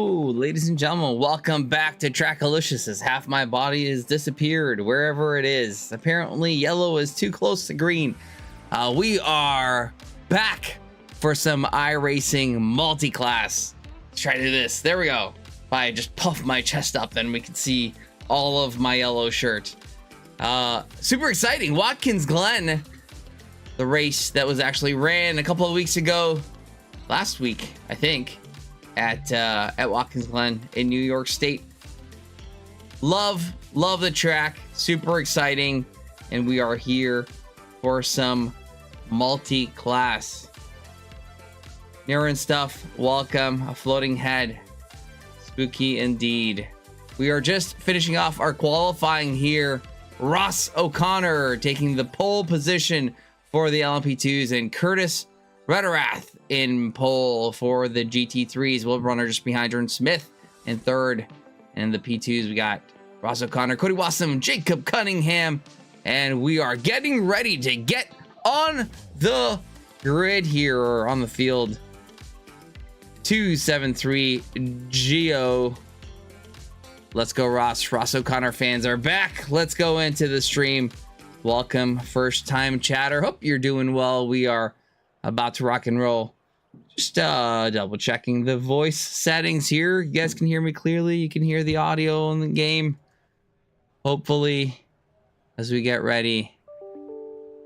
Ooh, ladies and gentlemen, welcome back to TRACKILICIOUS, as half my body has disappeared wherever it is. Apparently yellow is too close to green. We are back for some iRacing Mulitclass. Let's try to do this. There we go. If I just puff my chest up, then we can see all of my yellow shirt. Super exciting. Watkins Glen, the race that was actually ran a couple of weeks ago, last week, I think, at Watkins Glen in New York State. Love the track, super exciting, and we are here for some Mulitclass. Mirror and stuff, welcome. A floating head, spooky indeed. We are just finishing off our qualifying here. Ross O'Connor taking the pole position for the LMP2s, and Curtis Rederath in pole for the GT3s. Will Runner just behind Jordan Smith in third. And the P2s, we got Ross O'Connor, Cody Wassam, Jacob Cunningham, and we are getting ready to get on the grid here, or on the field. 273 Geo. Let's go, Ross. Ross O'Connor fans are back. Let's go into the stream. Welcome, first time chatter. Hope you're doing well. We are about to rock and roll. Just double checking the voice settings here. You guys can hear me clearly. You can hear the audio in the game. Hopefully, as we get ready,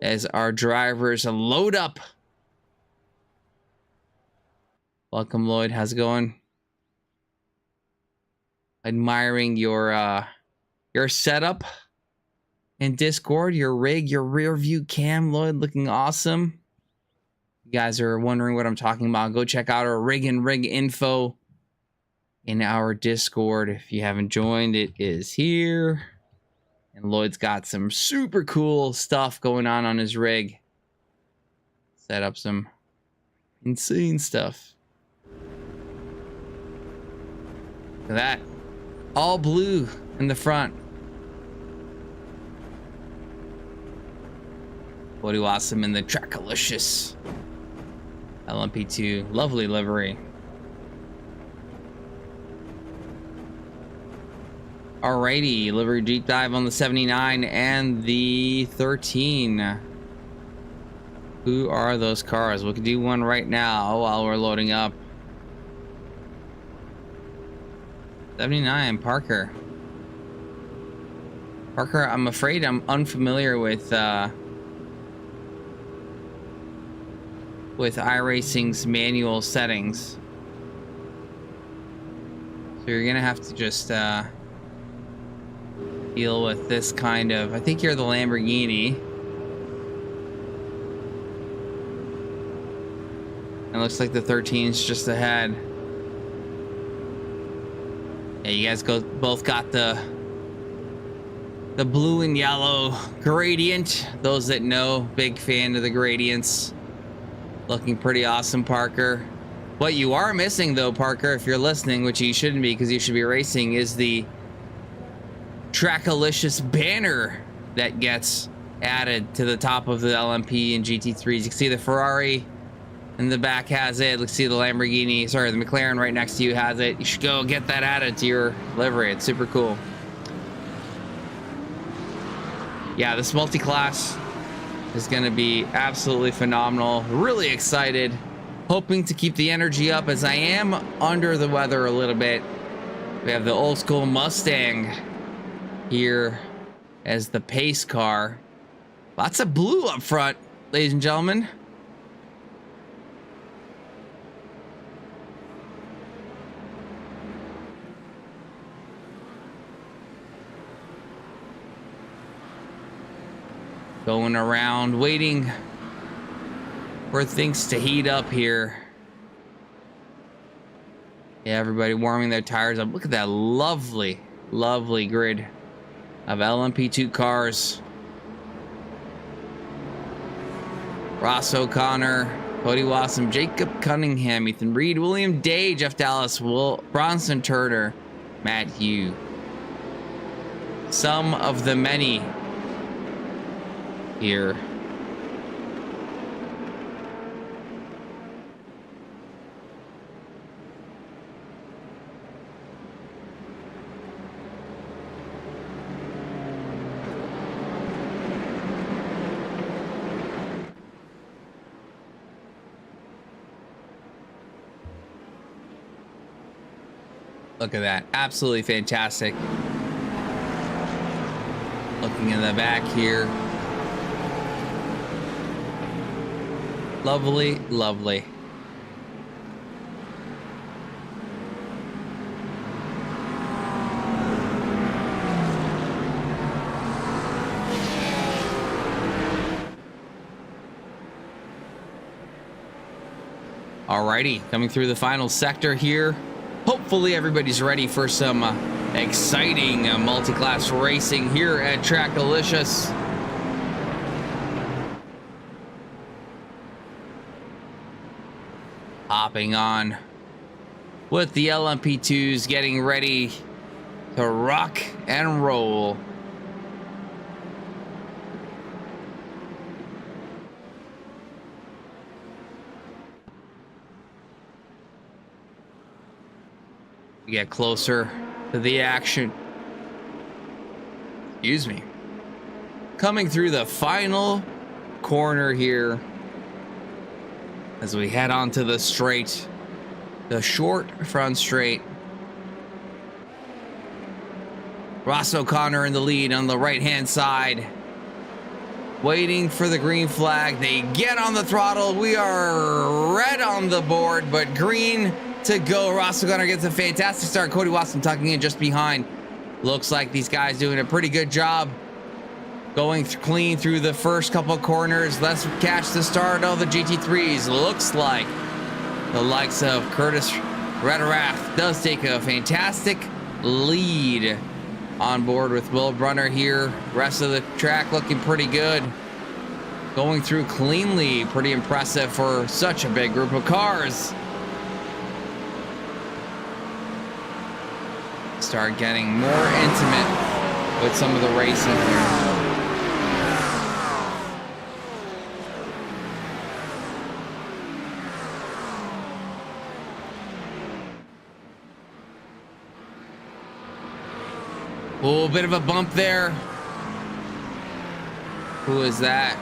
as our drivers load up. Welcome, Lloyd. How's it going? Admiring your setup in Discord, your rig, your rear view cam, Lloyd, looking awesome. You guys are wondering what I'm talking about, go check out our rig and rig info in our Discord. If you haven't joined, it is here. And Lloyd's got some super cool stuff going on his rig. Set up some insane stuff. Look at that. All blue in the front. Cody Wassam in the TRACKILICIOUS LMP2. Lovely livery. Alrighty, livery deep dive on the 79 and the 13. Who are those cars? We can do one right now while we're loading up. 79, Parker. Parker, I'm afraid I'm unfamiliar with iRacing's manual settings. So you're gonna have to just deal with this kind of, I think you're the Lamborghini. It looks like the 13's just ahead. Yeah, you guys both got the blue and yellow gradient. Those that know, big fan of the gradients. Looking pretty awesome, Parker. What you are missing though, Parker, if you're listening, which you shouldn't be because you should be racing, is the TRACKILICIOUS banner that gets added to the top of the LMP and GT3s. You can see the Ferrari in the back has it. Let's see the Lamborghini, sorry, the McLaren right next to you has it. You should go get that added to your livery. It's super cool. Yeah, this multi-class is going to be absolutely phenomenal. Really excited. Hoping to keep the energy up as I am under the weather a little bit. We have the old school Mustang here as the pace car. Lots of blue up front, ladies and gentlemen. Going around, waiting for things to heat up here. Yeah, everybody warming their tires up. Look at that lovely, lovely grid of LMP2 cars. Ross O'Connor, Cody Wassam, Jacob Cunningham, Ethan Reed, William Day, Jeff Dallas, Bronson Turner, Matt Hugh. Some of the many here. Look at that. Absolutely fantastic. Looking in the back here. Lovely, lovely. Alrighty, coming through the final sector here. Hopefully everybody's ready for some exciting multi-class racing here at TRACKILICIOUS. Hopping on with the LMP2s, getting ready to rock and roll. We get closer to the action. Excuse me. Coming through the final corner here as we head onto the straight, the short front straight. Ross O'Connor in the lead on the right-hand side, waiting for the green flag. They get on the throttle. We are red on the board, but green to go. Ross O'Connor gets a fantastic start. Cody Watson tucking in just behind. Looks like these guys doing a pretty good job going clean through the first couple corners. Let's catch the start of the GT3s. Looks like the likes of Curtis Rederath does take a fantastic lead on board with Will Brunner here. Rest of the track looking pretty good. Going through cleanly. Pretty impressive for such a big group of cars. Start getting more intimate with some of the racing here. Oh, bit of a bump there. Who is that?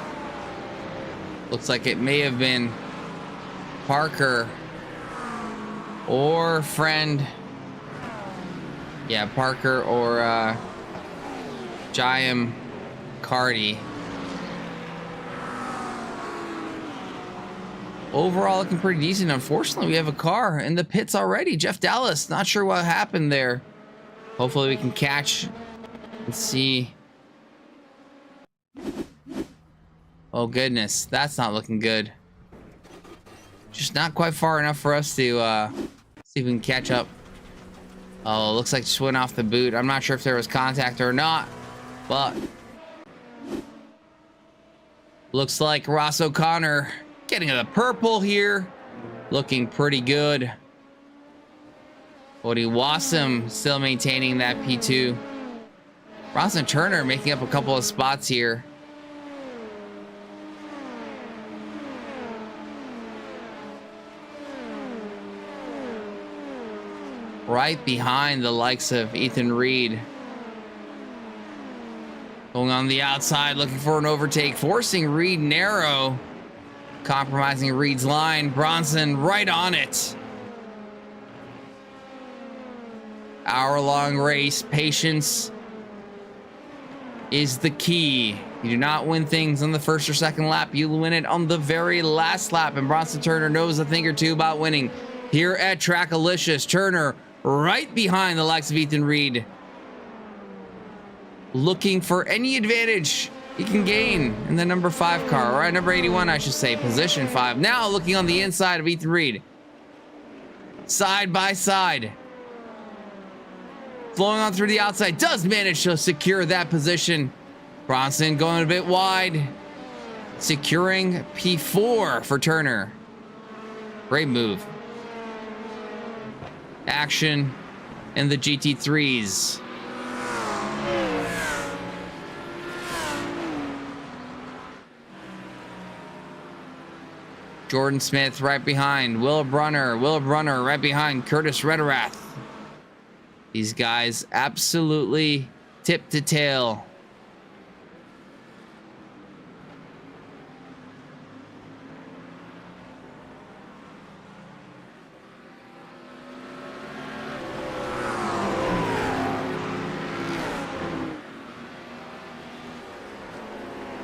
Looks like it may have been Parker or friend. Yeah, Parker or Jayam Cardi. Overall looking pretty decent. Unfortunately, we have a car in the pits already. Jeff Dallas, not sure what happened there. Hopefully we can catch and see. Oh goodness, that's not looking good. Just not quite far enough for us to see if we can catch up. Oh, looks like just went off the boot. I'm not sure if there was contact or not, but looks like Ross O'Connor getting the purple here, looking pretty good. Cody Wassam still maintaining that P2. Ross and Turner making up a couple of spots here. Right behind the likes of Ethan Reed. Going on the outside, looking for an overtake, forcing Reed narrow, compromising Reed's line. Bronson right on it. Hour-long race. Patience is the key. You do not win things on the first or second lap. You win it on the very last lap. And Bronson Turner knows a thing or two about winning here at Trackalicious. Turner right behind the likes of Ethan Reed, looking for any advantage he can gain in the number 5 car, or number 81, I should say, position 5. Now looking on the inside of Ethan Reed, side by side. Flowing on through the outside, does manage to secure that position. Bronson going a bit wide, securing P4 for Turner. Great move. Action in the GT3s. Jordan Smith right behind Will Brunner. Will Brunner right behind Curtis Rederath. These guys absolutely tip to tail.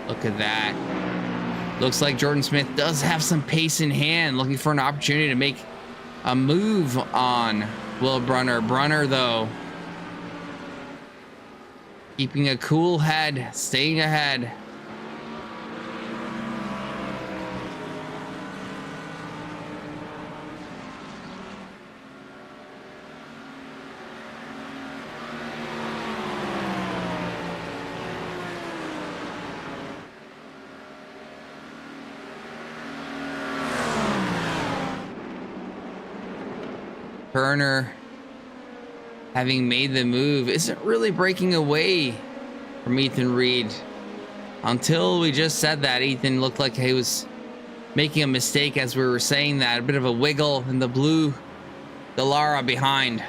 Look at that. Looks like Jordan Smith does have some pace in hand, looking for an opportunity to make a move on Will Brunner. Brunner, though, keeping a cool head, staying ahead. Turner, having made the move, isn't really breaking away from Ethan Reed. Until we just said that, Ethan looked like he was making a mistake as we were saying that. A bit of a wiggle in the blue Dallara behind,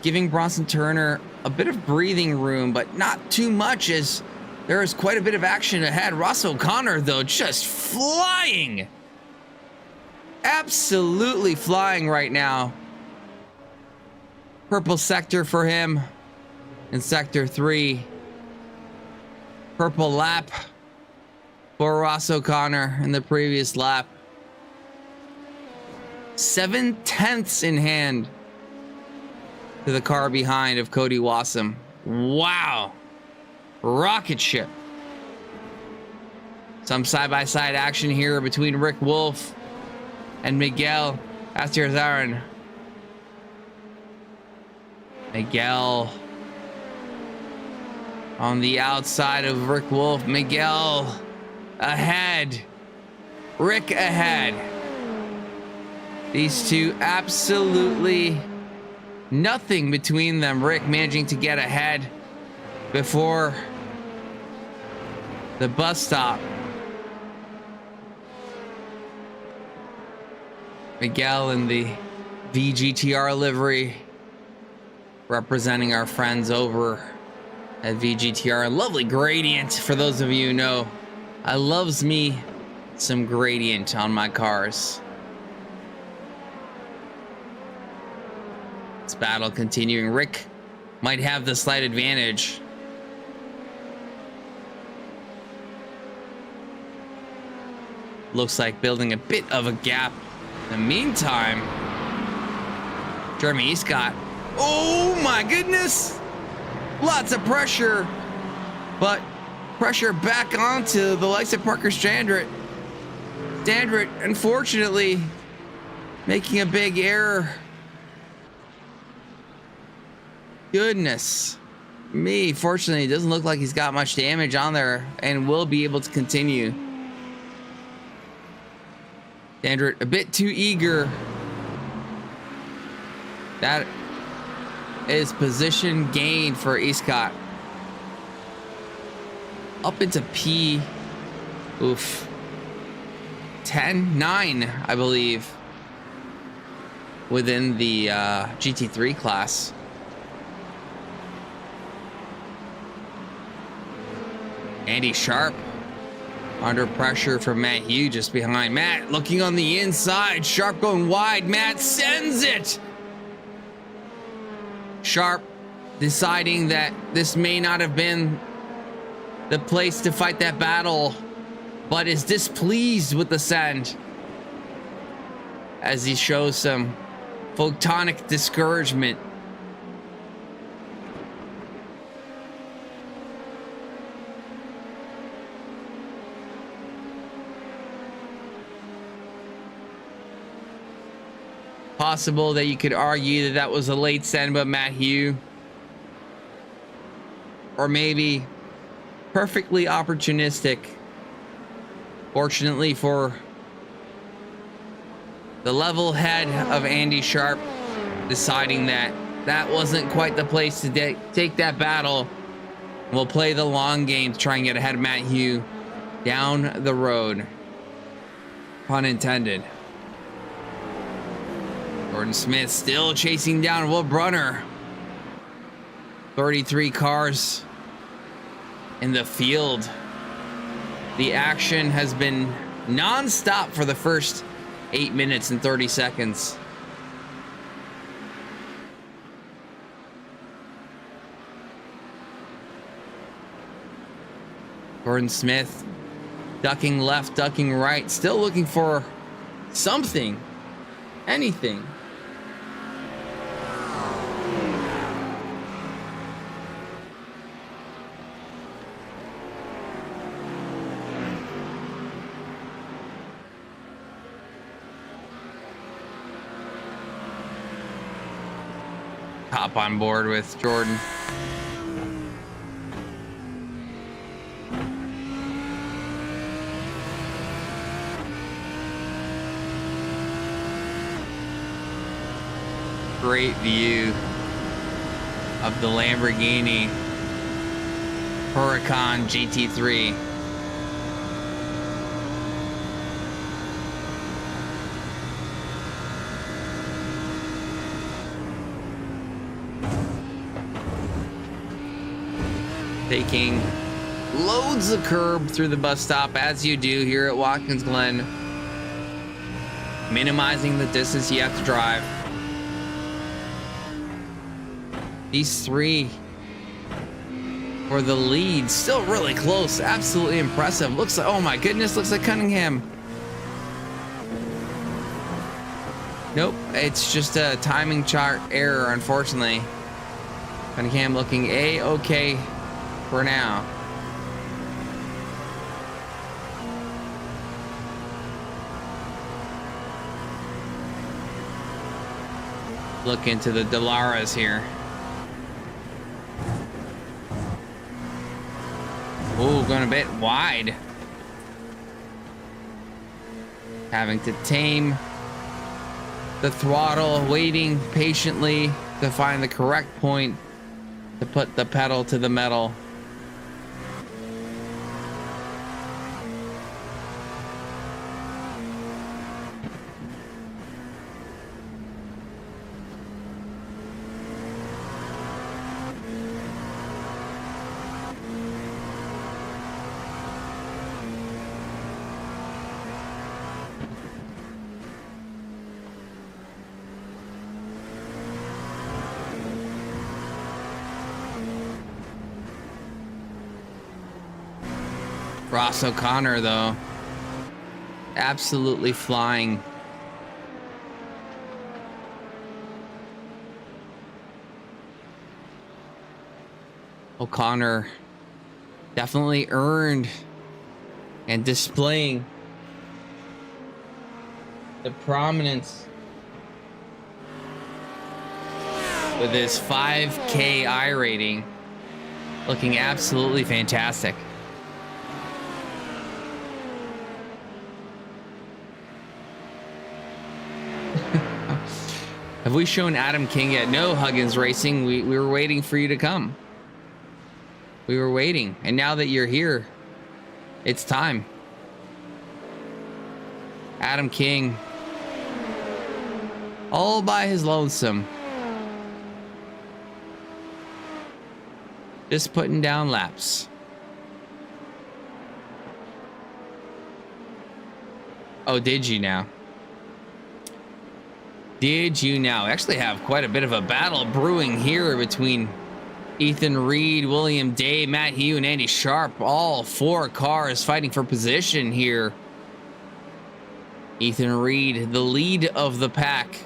giving Bronson Turner a bit of breathing room, but not too much, as there is quite a bit of action ahead. Ross O'Connor, though, just flying. Absolutely flying right now. Purple sector for him in sector 3. Purple lap for Ross O'Connor in the previous lap. 7/10 in hand to the car behind of Cody Wassam. Wow. Rocket ship. Some side-by-side action here between Rick Wolf and Miguel Astirzaran. Miguel on the outside of Rick Wolf. Miguel ahead. Rick ahead. These two, absolutely nothing between them. Rick managing to get ahead before the bus stop. Miguel in the VGTR livery, representing our friends over at VGTR. A lovely gradient, for those of you who know. I loves me some gradient on my cars. This battle continuing. Rick might have the slight advantage. Looks like building a bit of a gap. In the meantime, Jeremy Escott. Oh my goodness! Lots of pressure, but pressure back onto the likes of Parker Standrit. Standrit, unfortunately, making a big error. Goodness me. Fortunately, it doesn't look like he's got much damage on there and will be able to continue. Standrit a bit too eager. That is position gain for Escott. Up into P. Oof. 10-9, I believe, within the GT3 class. Andy Sharp under pressure from Matt Hugh just behind. Matt looking on the inside. Sharp going wide. Matt sends it. Sharp deciding that this may not have been the place to fight that battle, but is displeased with the send as he shows some photonic discouragement. Possible that you could argue that that was a late send by Matt Hugh, or maybe perfectly opportunistic. Fortunately for the level head of Andy Sharp, deciding that that wasn't quite the place to take that battle. We'll play the long game to try and get ahead of Matt Hugh down the road. Pun intended. Gordon Smith still chasing down Will Brunner. 33 cars in the field. The action has been non-stop for the first 8 minutes and 30 seconds. Gordon Smith ducking left, ducking right, still looking for something, anything. Hop on board with Jordan. great view of the Lamborghini Huracan GT3. Taking loads of curb through the bus stop, as you do here at Watkins Glen, minimizing the distance you have to drive. These three for the lead, still really close, absolutely impressive. Looks like, oh my goodness, looks like Cunningham. Nope, it's just a timing chart error, unfortunately. Cunningham looking A-okay for now. Look into the Delaras here. Oh, going a bit wide. Having to tame the throttle, waiting patiently to find the correct point to put the pedal to the metal. Ross O'Connor, though, absolutely flying. O'Connor definitely earned and displaying the prominence with his 5K I rating, looking absolutely fantastic. Have we shown Adam King yet? No, Huggins Racing. We were waiting for you to come. We were waiting. And now that you're here, it's time. Adam King, all by his lonesome. Just putting down laps. Oh, did you now? Did you now? We actually have quite a bit of a battle brewing here between Ethan Reed, William Day, Matt Hugh, and Andy Sharp. All four cars fighting for position here. Ethan Reed, the lead of the pack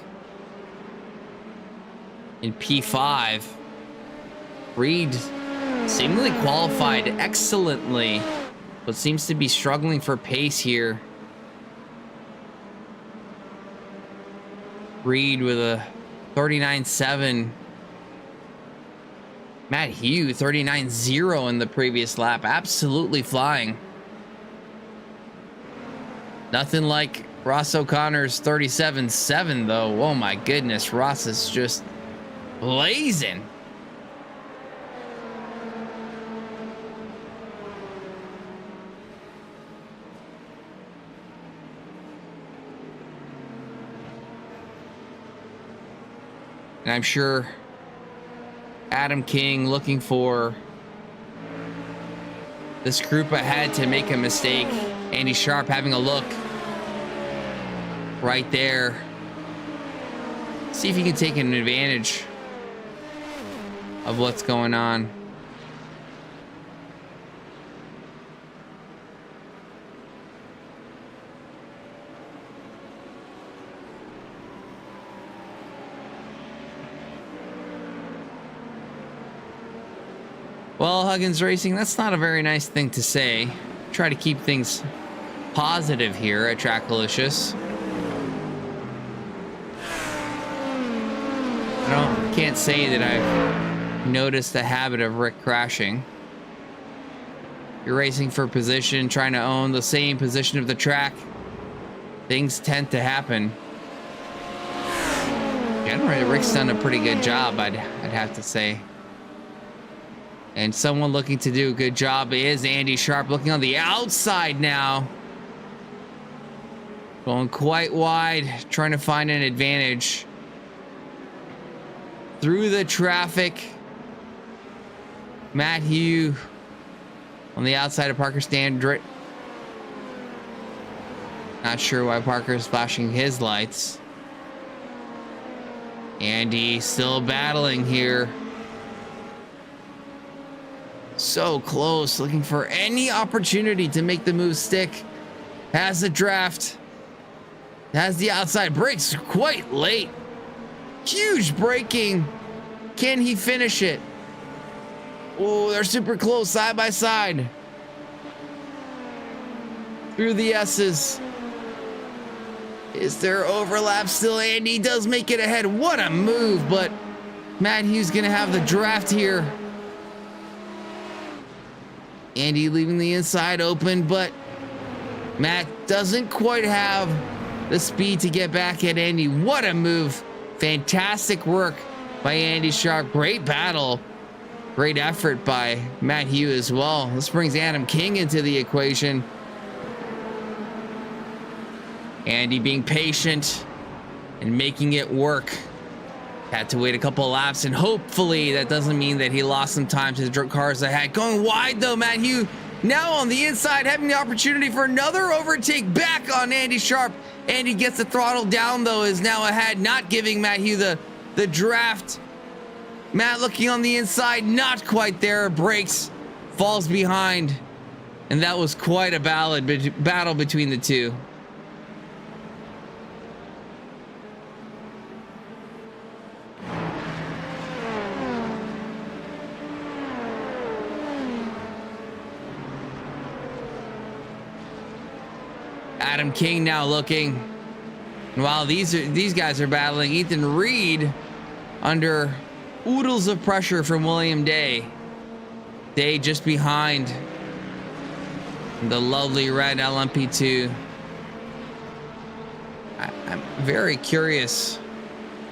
in P5. Reed seemingly qualified excellently, but seems to be struggling for pace here. Reed with a 39.7. Matt Hugh 39.0 in the previous lap. Absolutely flying. Nothing like Ross O'Connor's 37.7 though. Oh my goodness, Ross is just blazing. And I'm sure Adam King looking for this group ahead to make a mistake. Andy Sharp having a look right there. See if he can take an advantage of what's going on. Well, Huggins Racing, that's not a very nice thing to say. Try to keep things positive here at Trackalicious. Can't say that I've noticed the habit of Rick crashing. You're racing for position, trying to own the same position of the track. Things tend to happen. generally Rick's done a pretty good job, I'd have to say. And someone looking to do a good job is Andy Sharp, looking on the outside now. Going quite wide, trying to find an advantage. Through the traffic. Matt Hugh on the outside of Parker Standard. Not sure why Parker's flashing his lights. Andy still battling here. So close, looking for any opportunity to make the move stick. Has the draft. Has the outside brakes quite late. Huge braking. Can he finish it? Oh, they're super close, side by side. Through the S's. Is there overlap still? Andy does make it ahead. What a move, but Matt Hughes gonna have the draft here. Andy leaving the inside open, but Matt doesn't quite have the speed to get back at Andy. What a move. Fantastic work by Andy Sharp. Great battle. Great effort by Matt Hughes as well. This brings Adam King into the equation. Andy being patient and making it work. Had to wait a couple of laps, and hopefully that doesn't mean that he lost some time to the cars ahead. Going wide though, Matt Hughes now on the inside, having the opportunity for another overtake back on Andy Sharp. Andy gets the throttle down though, is now ahead, not giving Matt Hughes the draft. Matt looking on the inside, not quite there, brakes, falls behind, and that was quite a battle between the two. Adam King now looking. And while these guys are battling, Ethan Reed under oodles of pressure from William Day. Day just behind the lovely red LMP2. I'm very curious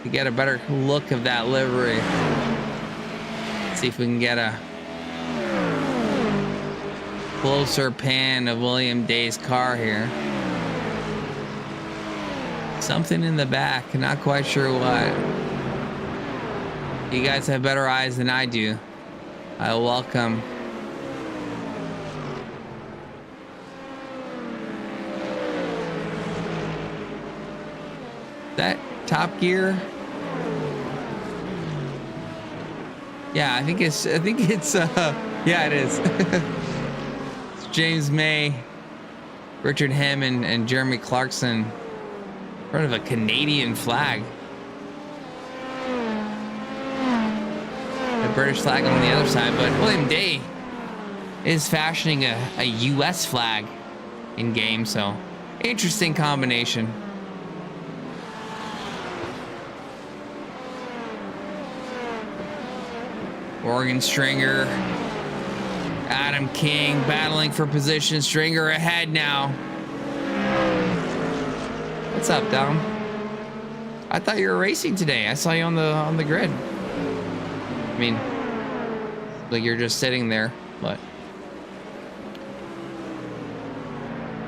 to get a better look of that livery. See if we can get a closer pan of William Day's car here. Something in the back, not quite sure what. You guys have better eyes than I do. I welcome. That Top Gear. Yeah, I think it's yeah, it is. It's James May, Richard Hammond, and Jeremy Clarkson. In front of a Canadian flag. A British flag on the other side, but William Day is fashioning a US flag in game, so interesting combination. Morgan Stringer, Adam King battling for position. Stringer ahead now. What's up, Dom? I thought you were racing today. I saw you on the grid. I mean, like you're just sitting there, but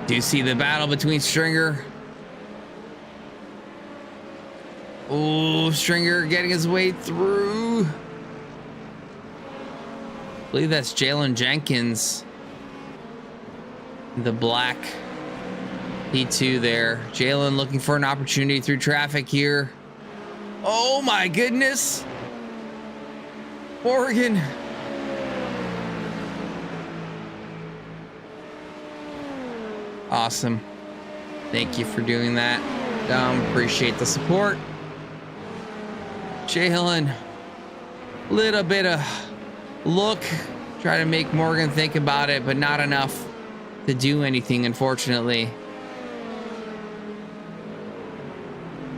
do you see the battle between Stringer? Oh, Stringer getting his way through. I believe that's Jalen Jenkins. The black P2 there. Jalen looking for an opportunity through traffic here. Oh my goodness. Morgan. Awesome. Thank you for doing that. Appreciate the support. Jalen. Little bit of look. Try to make Morgan think about it, but not enough to do anything, unfortunately.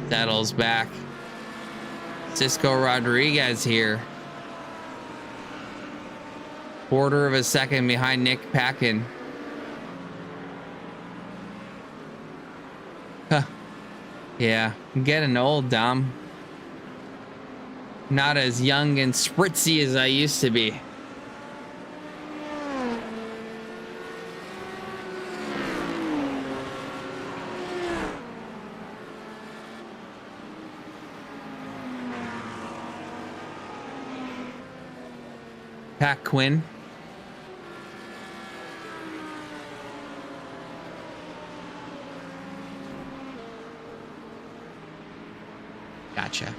Settles back. Cisco Rodriguez here. Quarter of a second behind Nick Packin. Huh. Yeah, I'm getting old, Dom. Not as young and spritzy as I used to be. Pat Quinn. Gotcha.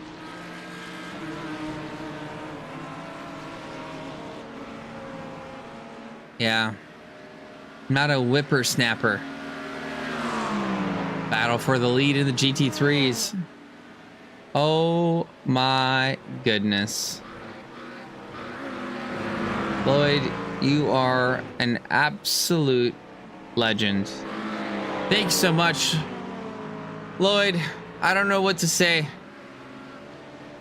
Yeah. Not a whippersnapper. Battle for the lead in the GT3s. Oh my goodness. Lloyd, you are an absolute legend. Thanks so much, Lloyd. I don't know what to say.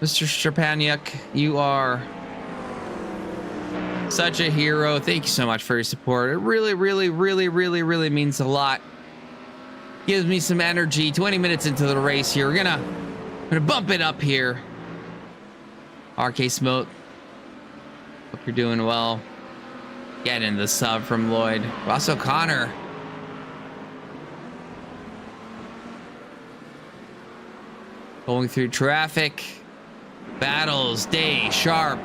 Mr. Strapaniuk, you are such a hero. Thank you so much for your support. It really, really, really, really, really means a lot. Gives me some energy. 20 minutes into the race here. We're gonna bump it up here. RK Smoke. Hope you're doing well. Getting the sub from Lloyd. Ross O'Connor. Going through traffic. Battles. Day. Sharp.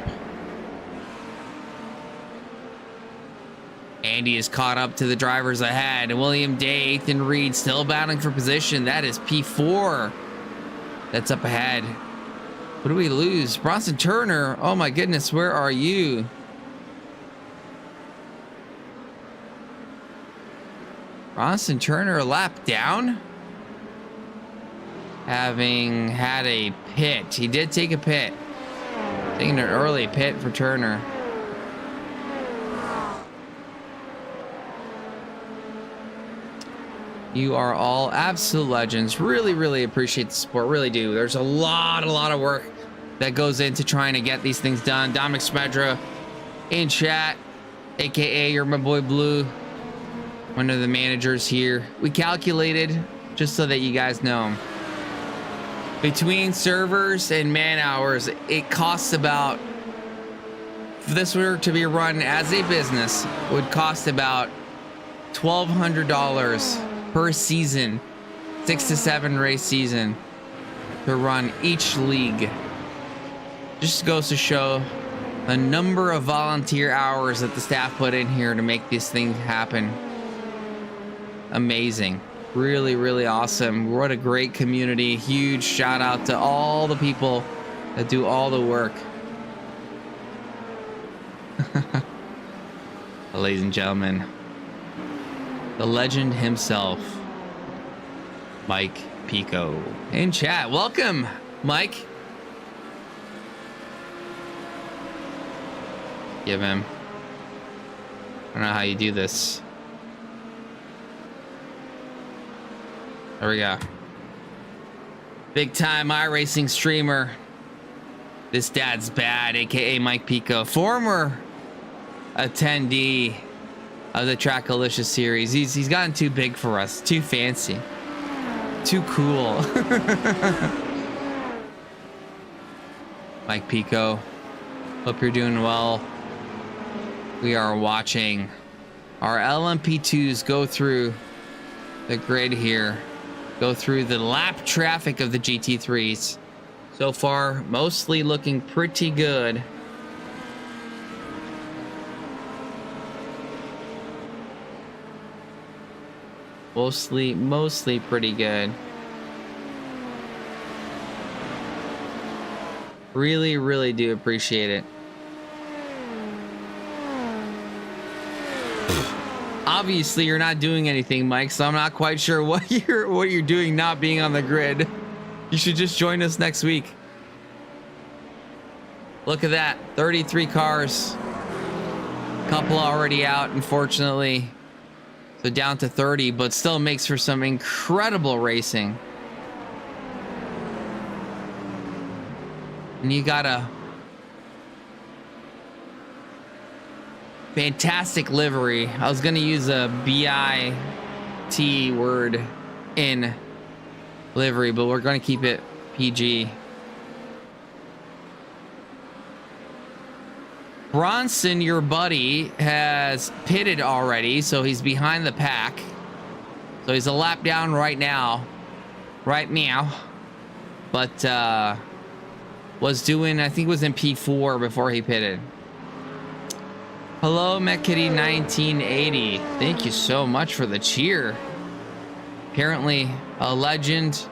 Andy is caught up to the drivers ahead. William Day, Ethan Reed still battling for position. That is P4. That's up ahead. What do we lose? Bronson Turner. Oh my goodness, where are you? Bronson Turner a lap down? Having had a pit. He did take a pit. Taking an early pit for Turner. You are all absolute legends. Really, really appreciate the support. Really do. There's a lot of work that goes into trying to get these things done. Dominic Smedra in chat, aka you're my boy Blue, one of the managers here. We calculated, just so that you guys know, between servers and man hours, it costs about, if this were to be run as a business, would cost about $1,200 per season, 6 to 7 race season, to run each league. Just goes to show the number of volunteer hours that the staff put in here to make these things happen. Amazing. Really, really awesome. What a great community. Huge shout out to all the people that do all the work. Ladies and gentlemen, the legend himself, Mike Pico, in chat. Welcome, Mike. Give him. I don't know how you do this. There we go. Big time iRacing streamer. This dad's bad, aka Mike Pico, former attendee of the Trackalicious series. He's gotten too big for us, too fancy, too cool. Mike Pico, hope you're doing well. We are watching our LMP2s go through the grid here, go through the lap traffic of the GT3s. So far, mostly looking pretty good. Mostly pretty good. Really, really do appreciate it. Obviously, you're not doing anything, Mike, so I'm not quite sure what you're doing not being on the grid. You should just join us next week. Look at that, 33 cars. Couple already out, unfortunately. So down to 30, but still makes for some incredible racing. And you got a fantastic livery. I was gonna use a BIT word in livery, but we're gonna keep it PG. Bronson, your buddy, has pitted already, so he's behind the pack. So he's a lap down right now. But was doing, I think it was in P4 before he pitted. Hello, McKitty 1980. Thank you so much for the cheer. Apparently a legend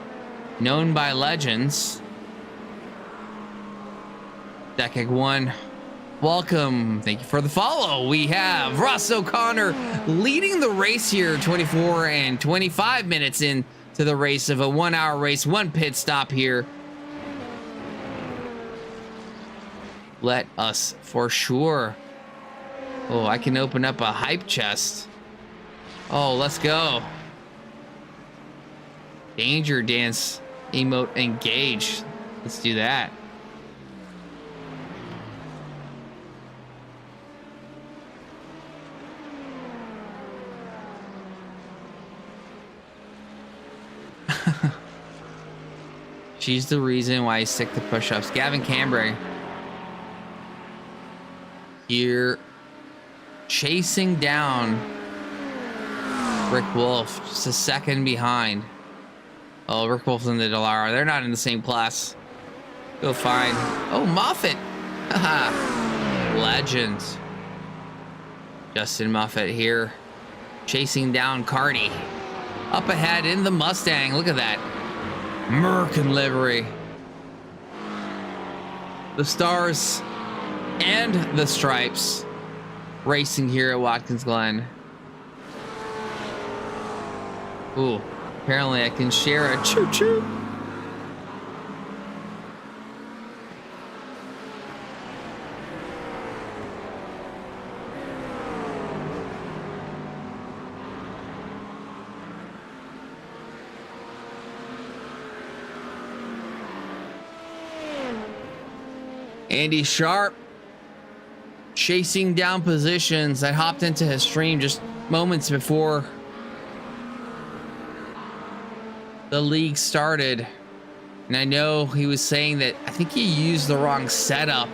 known by legends. Decade 1. Welcome. Thank you for the follow. We have Ross O'Connor leading the race here, 24 and 25 minutes into the race of a 1 hour race, 1 pit stop here. Let us for sure. Oh, I can open up a hype chest. Oh, let's go. Danger dance emote engage. Let's do that. She's the reason why I stick to push-ups. Gavin Cambray here chasing down Rick Wolf, just a second behind. Oh, Rick Wolf and the Delara, they're not in the same class. Go fine. Oh, Moffitt. Haha. Legend. Justin Moffitt here chasing down Cardi. Up ahead in the Mustang. Look at that. Merkin livery. The stars and the stripes racing here at Watkins Glen. Ooh, apparently I can share a choo-choo. Andy Sharp chasing down positions. I hopped into his stream just moments before the league started, and I know he was saying that I think he used the wrong setup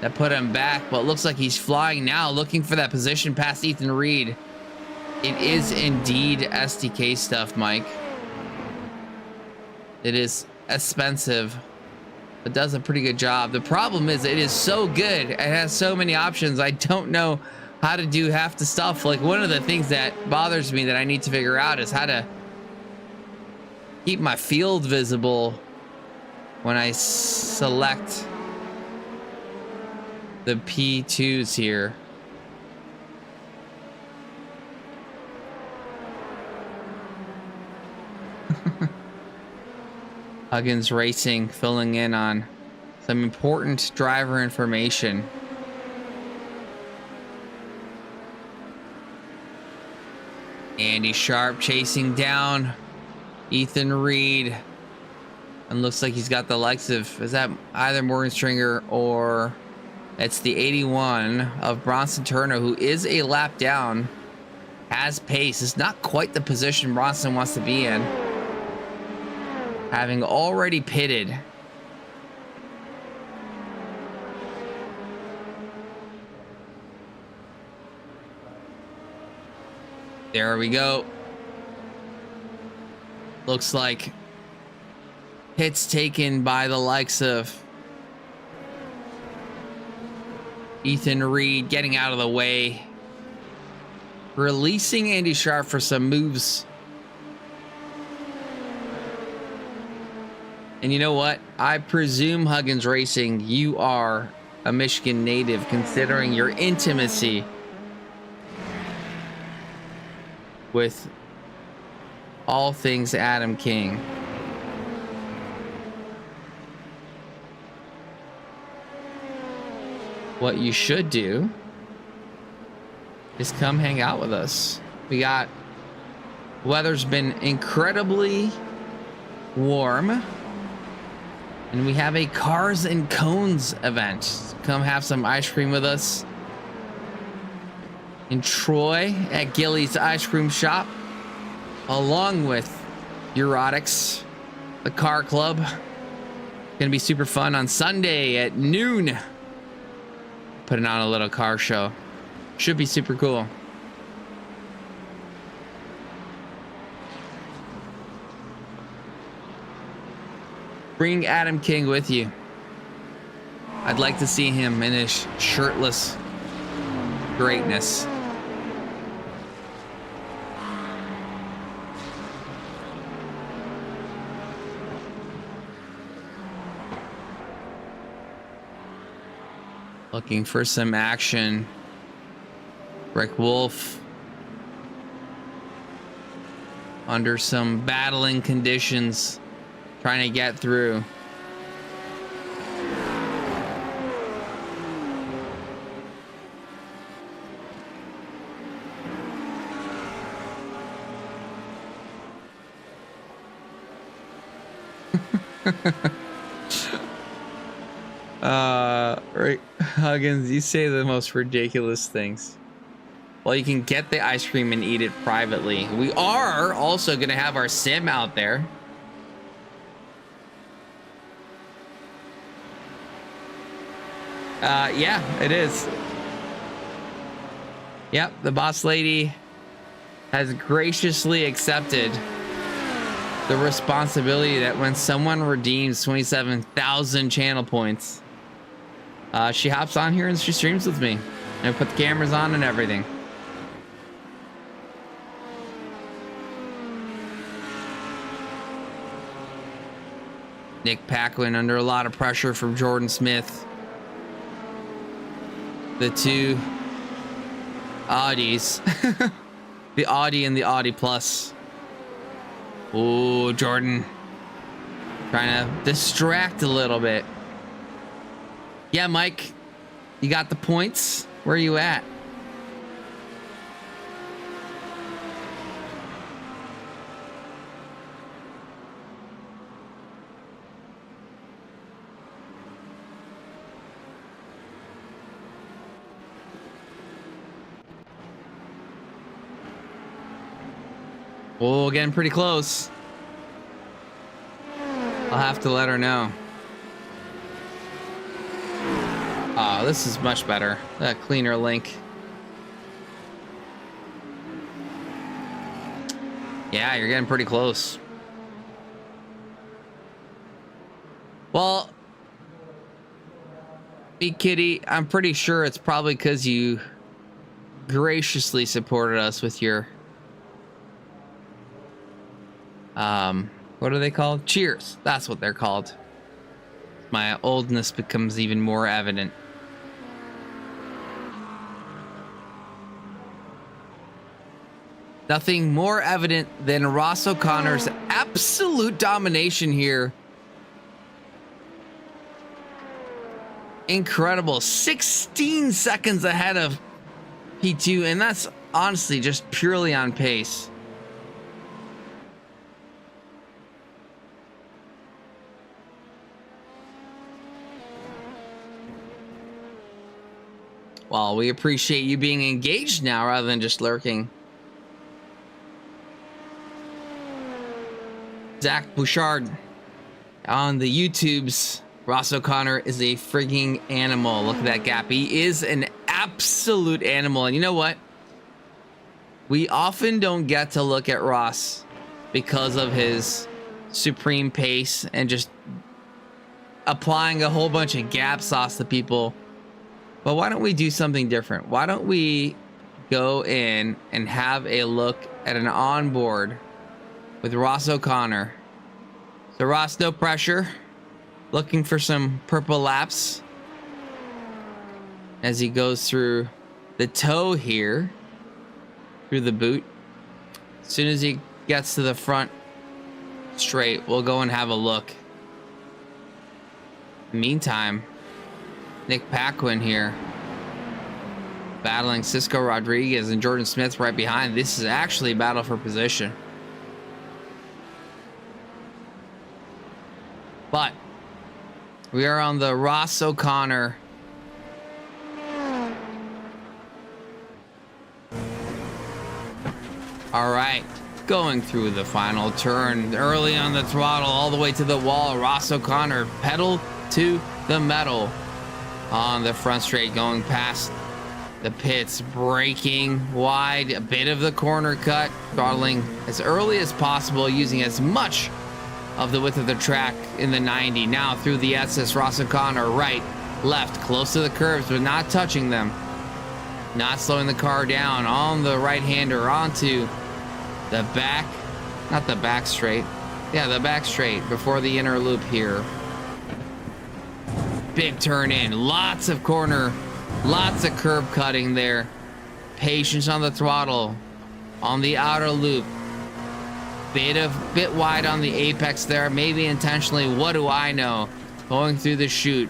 that put him back, but it looks like he's flying now, looking for that position past Ethan Reed. It is indeed SDK stuff, Mike. It is expensive, but does a pretty good job. The problem is it is so good. It has so many options. I don't know how to do half the stuff. Like, one of the things that bothers me that I need to figure out is how to keep my field visible when I select the P2s here. Huggins Racing filling in on some important driver information. Andy Sharp chasing down Ethan Reed, and looks like he's got the likes of, is that either Morgan Stringer or it's the 81 of Bronson Turner, who is a lap down, has pace. It's not quite the position Bronson wants to be in, having already pitted. There we go. Looks like hits taken by the likes of Ethan Reed, getting out of the way, releasing Andy Sharp for some moves. And you know what? I presume, Huggins Racing, you are a Michigan native, considering your intimacy with all things Adam King. What you should do is come hang out with us. Weather's been incredibly warm, and we have a Cars and Cones event. Come have some ice cream with us in Troy at Gilly's Ice Cream Shop, along with Erotics, the Car Club. Gonna be super fun on Sunday at noon. putting on a little car show. Should be super cool. Bring Adam King with you. I'd like to see him in his shirtless greatness. Looking for some action. Rick Wolf under some battling conditions, trying to get through. Right, Huggins, you say the most ridiculous things. Well, you can get the ice cream and eat it privately. We are also going to have our sim out there. Yeah, it is. Yep, the boss lady has graciously accepted the responsibility that when someone redeems 27,000 channel points, she hops on here and she streams with me and put the cameras on and everything. Nick Paquin under a lot of pressure from Jordan Smith. The two Audis. The Audi and the Audi Plus. Oh, Jordan. Trying to distract a little bit. Yeah, Mike. You got the points? Where are you at? Oh, getting pretty close. I'll have to let her know. Oh, this is much better. A cleaner link. Yeah, you're getting pretty close. Well, Big Kitty, I'm pretty sure it's probably because you graciously supported us with your what are they called? Cheers. That's what they're called. My oldness becomes even more evident. Nothing more evident than Ross O'Connor's absolute domination here. Incredible. 16 seconds ahead of P2, and that's honestly just purely on pace. Well, we appreciate you being engaged now rather than just lurking. Zach Bouchard on the YouTubes. Ross O'Connor is a frigging animal. Look at that gap. He is an absolute animal. And you know what? We often don't get to look at Ross because of his supreme pace and just applying a whole bunch of gap sauce to people. But why don't we do something different? Why don't we go in and have a look at an onboard with Ross O'Connor? So Ross, no pressure. Looking for some purple laps as he goes through the toe here, through the boot. As soon as he gets to the front straight, we'll go and have a look. Meantime, Nick Paquin here battling Cisco Rodriguez and Jordan Smith right behind. This is actually a battle for position. But we are on the Ross O'Connor all right, going through the final turn, early on the throttle, all the way to the wall. Ross O'Connor, pedal to the metal. on the front straight, going past the pits, braking wide, a bit of the corner cut, throttling as early as possible, using as much of the width of the track in the 90. Now through the SS, Ross O'Connor, right, left, close to the curves, but not touching them. Not slowing the car down on the right-hander onto the back, not the back straight. Yeah, the back straight before the inner loop here. Big turn in, lots of corner, lots of curb cutting there. Patience on the throttle, on the outer loop. Bit wide on the apex there, maybe intentionally, what do I know? Going through the chute,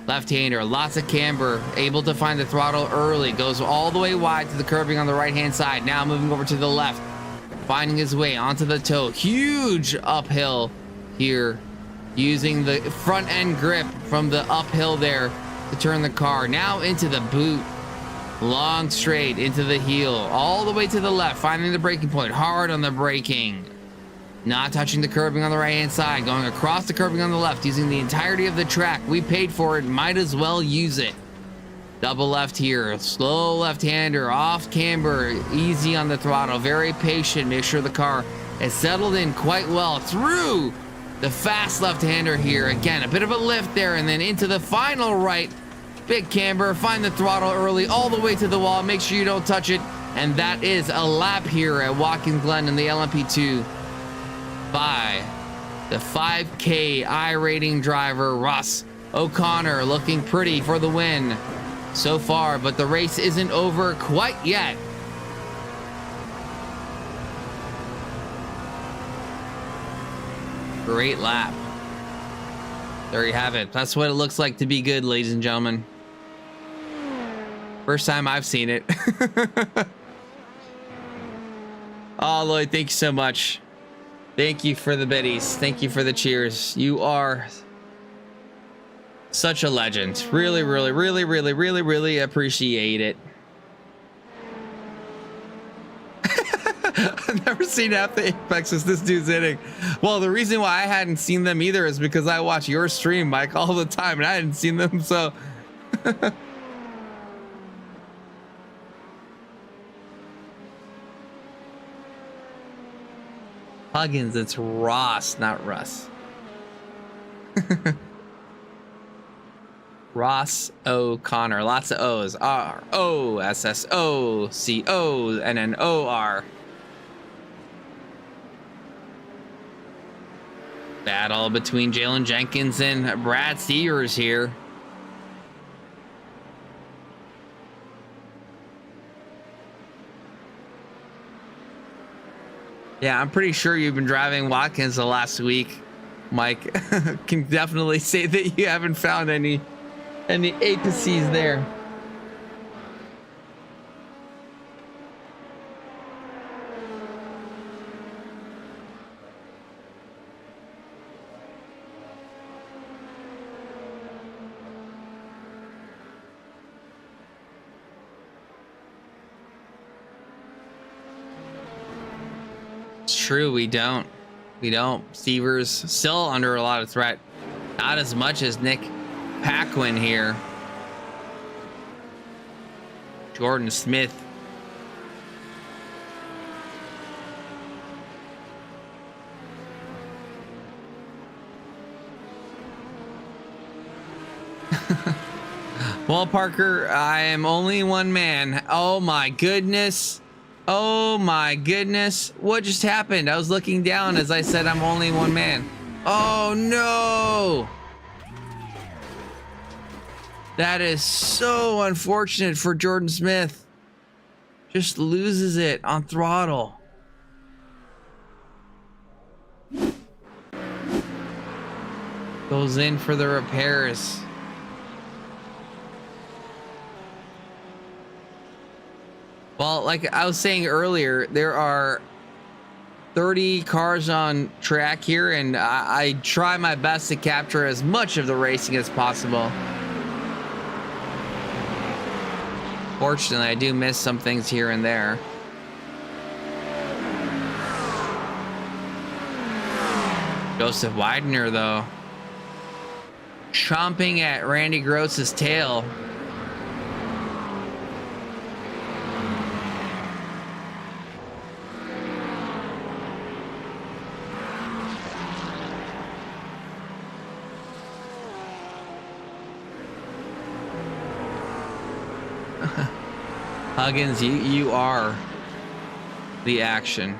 left-hander, lots of camber, able to find the throttle early, goes all the way wide to the curbing on the right-hand side. Now moving over to the left, finding his way onto the toe. Huge uphill here, using the front end grip from the uphill there to turn the car. Now into the boot, long straight into the heel, all the way to the left, finding the braking point, hard on the braking. Not touching the curbing on the right-hand side, going across the curbing on the left, using the entirety of the track. We paid for it, might as well use it. Double left here, slow left-hander, off camber, easy on the throttle, very patient, make sure the car is settled in quite well through the fast left-hander here. Again, a bit of a lift there, and then into the final right. Big camber, find the throttle early, all the way to the wall, make sure you don't touch it. And that is a lap here at Watkins Glen in the LMP2. By the 5K I-rating driver Ross O'Connor, looking pretty for the win so far, but the race isn't over quite yet. Great lap. There you have it. That's what it looks like to be good, ladies and gentlemen. First time I've seen it. Oh, Lloyd, thank you so much. Thank you for the biddies. Thank you for the cheers. You are such a legend. Really, really, really, really, really, really appreciate it. I've never seen half the apexes this dude's hitting. Well, the reason why I hadn't seen them either is because I watch your stream, Mike, all the time, and I hadn't seen them, so... Huggins, it's Ross, not Russ. Ross O'Connor, lots of O's. R-O-S-S-O-C-O-N-N-O-R. Battle between Jalen Jenkins and Brad Sears here. Yeah, I'm pretty sure you've been driving Watkins the last week, Mike. Can definitely say that you haven't found any apices there. True, we don't. Stevers still under a lot of threat. Not as much as Nick Paquin here. Jordan Smith. Well, Parker, I am only one man. Oh my goodness. Oh my goodness. What just happened? I was looking down as I said I'm only one man. Oh no. That is so unfortunate for Jordan Smith. Just loses it on throttle. Goes in for the repairs. Well, like I was saying earlier, there are 30 cars on track here, and I try my best to capture as much of the racing as possible. Fortunately, I do miss some things here and there. Joseph Widener, though. chomping at Randy Gross's tail. Huggins, you are the action.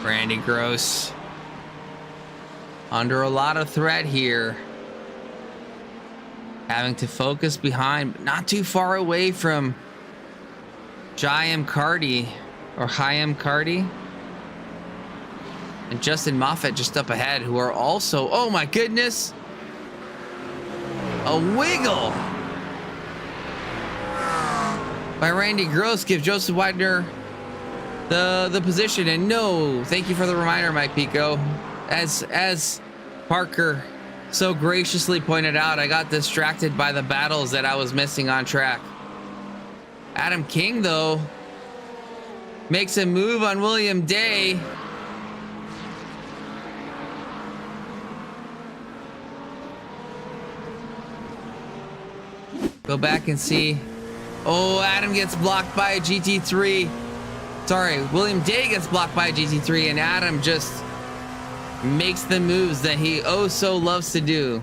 Randy Gross under a lot of threat here, having to focus behind, but not too far away from Jayam Cardi or Hyam Cardi and Justin Moffat just up ahead, who are also, oh my goodness, a wiggle by Randy Gross gives Joseph Widener the position. And no, thank you for the reminder, Mike Pico. As Parker so graciously pointed out, I got distracted by the battles that I was missing on track. Adam King, though, makes a move on William Day. Go back and see. Oh, Adam gets blocked by a GT3. Sorry, William Day gets blocked by a GT3, and Adam just makes the moves that he oh so loves to do.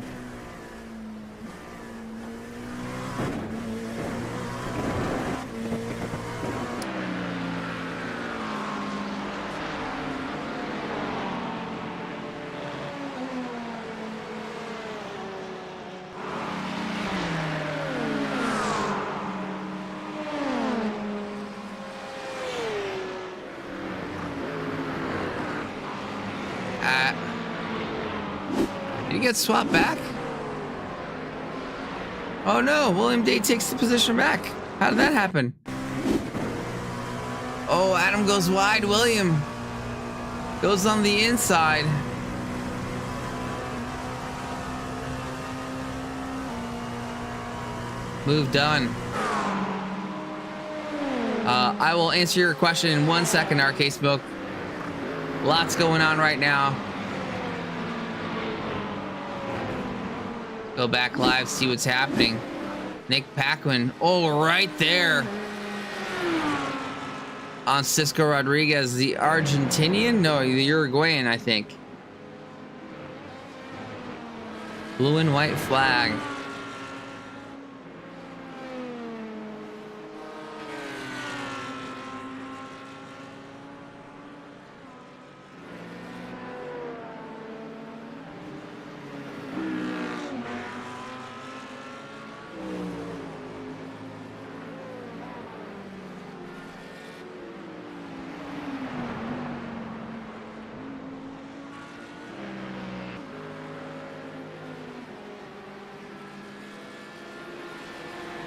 Did he get swapped back? Oh no, William Day takes the position back. How did that happen? Oh, Adam goes wide. William goes on the inside. Move done. I will answer your question in 1 second, Arcade Smoke. Lots going on right now. Go back live, see what's happening. Nick Paquin, oh, right there on Cisco Rodriguez, the Argentinian? No, the Uruguayan, I think. Blue and white flag.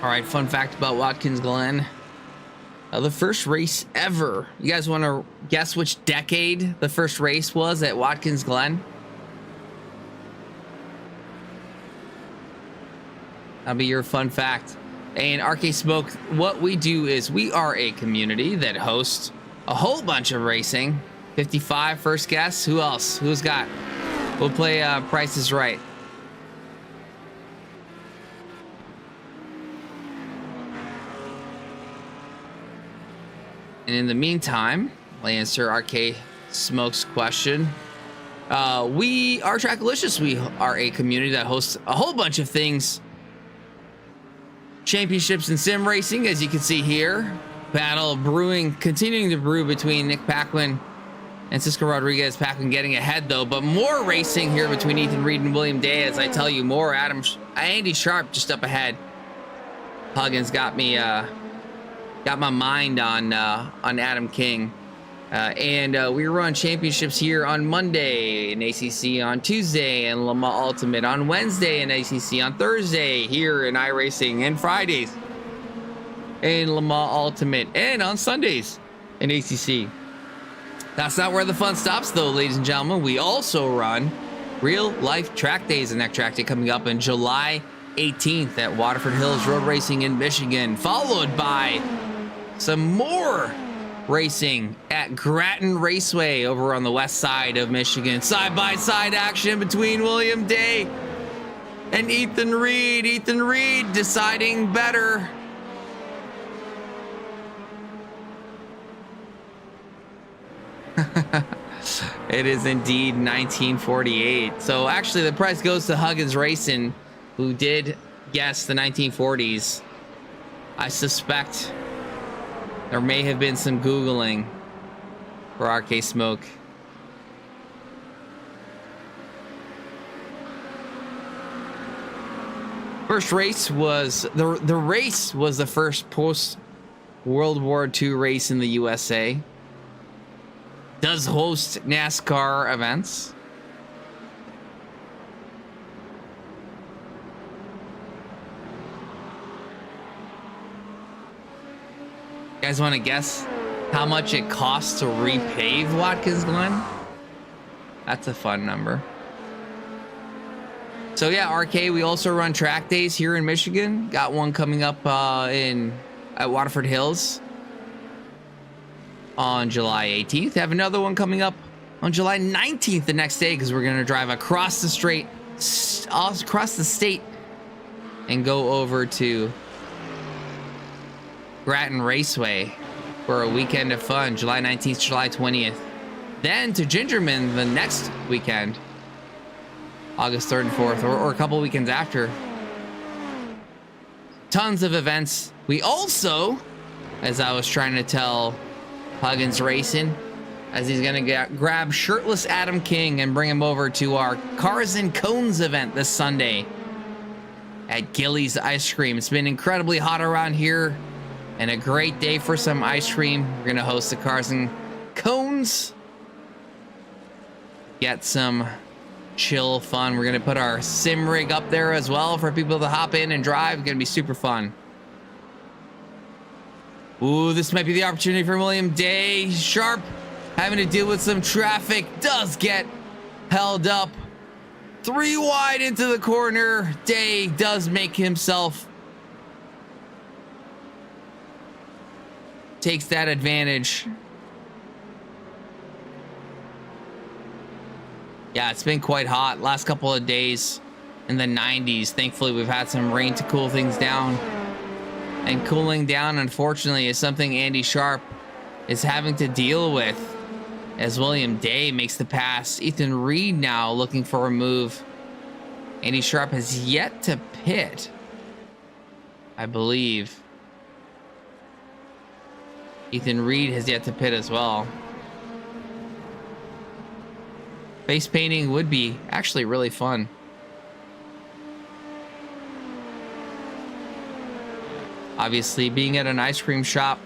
All right, fun fact about Watkins Glen. The first race ever. You guys want to guess which decade the first race was at Watkins Glen? That'll be your fun fact. And Arcade Smoke, what we do is we are a community that hosts a whole bunch of racing. 55, first guess. Who else? Who's got? We'll play Price is Right. And in the meantime, I'll answer Arcade Smoke's question. We are Trackalicious. We are a community that hosts a whole bunch of things. Championships in sim racing, as you can see here. Battle brewing, continuing to brew between Nick Paquin and Cisco Rodriguez. Paquin getting ahead, though. But more racing here between Ethan Reed and William Day, as I tell you more. Andy Sharp just up ahead. Huggins got me... got my mind on Adam King. We run championships here on Monday in ACC, on Tuesday in Le Mans Ultimate, on Wednesday in ACC, on Thursday here in iRacing, and Fridays in Le Mans Ultimate, and on Sundays in ACC. That's not where the fun stops, though, ladies and gentlemen. We also run real life track days. The next track day coming up on July 18th at Waterford Hills Road Racing in Michigan, followed by some more racing at Grattan Raceway over on the west side of Michigan. Side-by-side action between William Day and Ethan Reed. Ethan Reed deciding better. It is indeed 1948. So actually the prize goes to Huggins Racing, who did guess the 1940s. I suspect there may have been some Googling for RK Smoke. First race was the race was the first post World War II race in the USA. Does host NASCAR events. You guys want to guess how much it costs to repave Watkins Glen? That's a fun number. So yeah, RK, we also run track days here in Michigan. Got one coming up at Waterford Hills on July 18th. Have another one coming up on July 19th the next day, because we're going to drive across the state and go over to Grattan Raceway for a weekend of fun, July 19th, July 20th. Then to Gingerman the next weekend, August 3rd and 4th, or a couple weekends after. Tons of events. We also, as I was trying to tell Huggins Racing, as he's gonna grab shirtless Adam King and bring him over to our Cars and Cones event this Sunday at Gilly's Ice Cream. It's been incredibly hot around here and a great day for some ice cream. We're gonna host the Cars and Cones, get some chill fun. We're gonna put our sim rig up there as well for people to hop in and drive. It's gonna be super fun. Ooh, this might be the opportunity for William Day. Sharp having to deal with some traffic, does get held up. 3 wide into the corner. Day does make himself, takes that advantage. Yeah, it's been quite hot last couple of days in the 90s. Thankfully, we've had some rain to cool things down. And cooling down, unfortunately, is something Andy Sharp is having to deal with as William Day makes the pass. Ethan Reed now looking for a move. Andy Sharp has yet to pit, I believe. Ethan Reed has yet to pit as well. Face painting would be actually really fun. Obviously, being at an ice cream shop,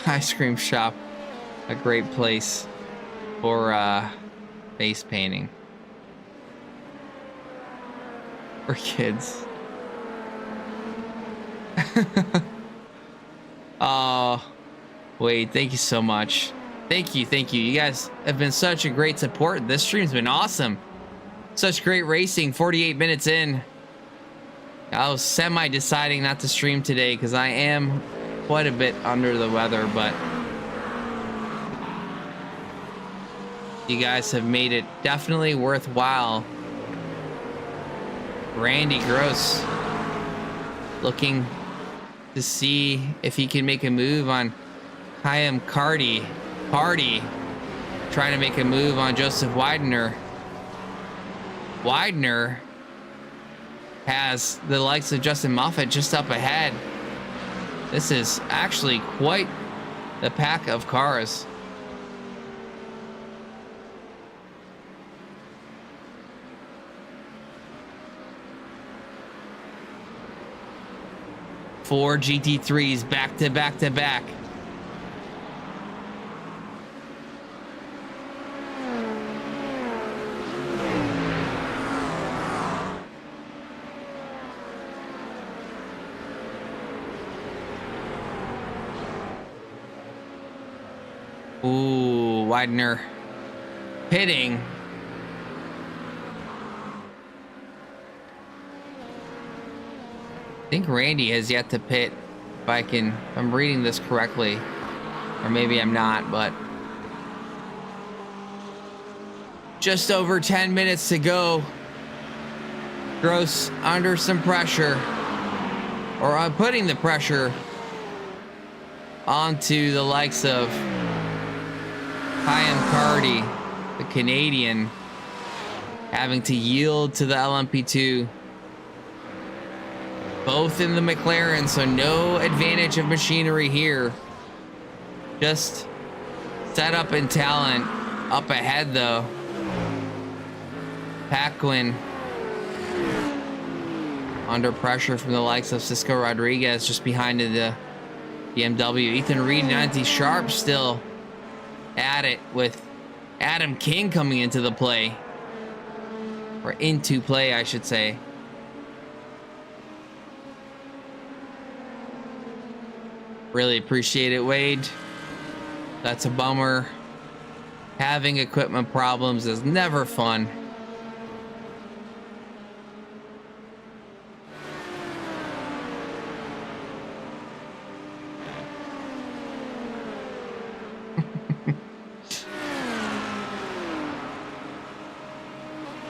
ice cream shop, a great place for face painting for kids. Oh, Wade, thank you so much. Thank you. You guys have been such a great support. This stream's been awesome. Such great racing. 48 minutes in, I was semi-deciding not to stream today because I am quite a bit under the weather, but you guys have made it definitely worthwhile. Randy Gross looking to see if he can make a move on Chaim Carty. Trying to make a move on Joseph Widener. Widener has the likes of Justin Moffat just up ahead. This is actually quite the pack of cars. Four GT3s back to back to back. Ooh, Widener pitting. I think Randy has yet to pit, if I'm reading this correctly, or maybe I'm not, but just over 10 minutes to go. Gross under some pressure, or putting the pressure onto the likes of Kyan Cardi, the Canadian, having to yield to the LMP2. Both in the McLaren, so no advantage of machinery here. Just setup and talent up ahead though. Paquin under pressure from the likes of Cisco Rodriguez just behind the BMW. Ethan Reed and Andy Sharp still at it, with Adam King coming into the play, or into play I should say. Really appreciate it, Wade. That's a bummer. Having equipment problems is never fun.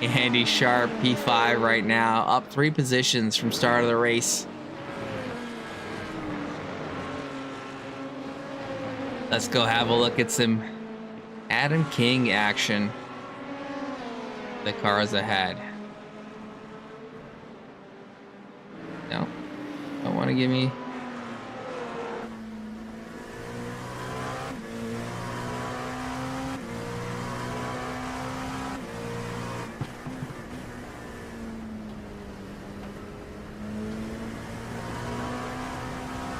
Andy Sharp, P5 right now, up 3 positions from start of the race. Let's go have a look at some Adam King action. The cars ahead. No, don't want to give me.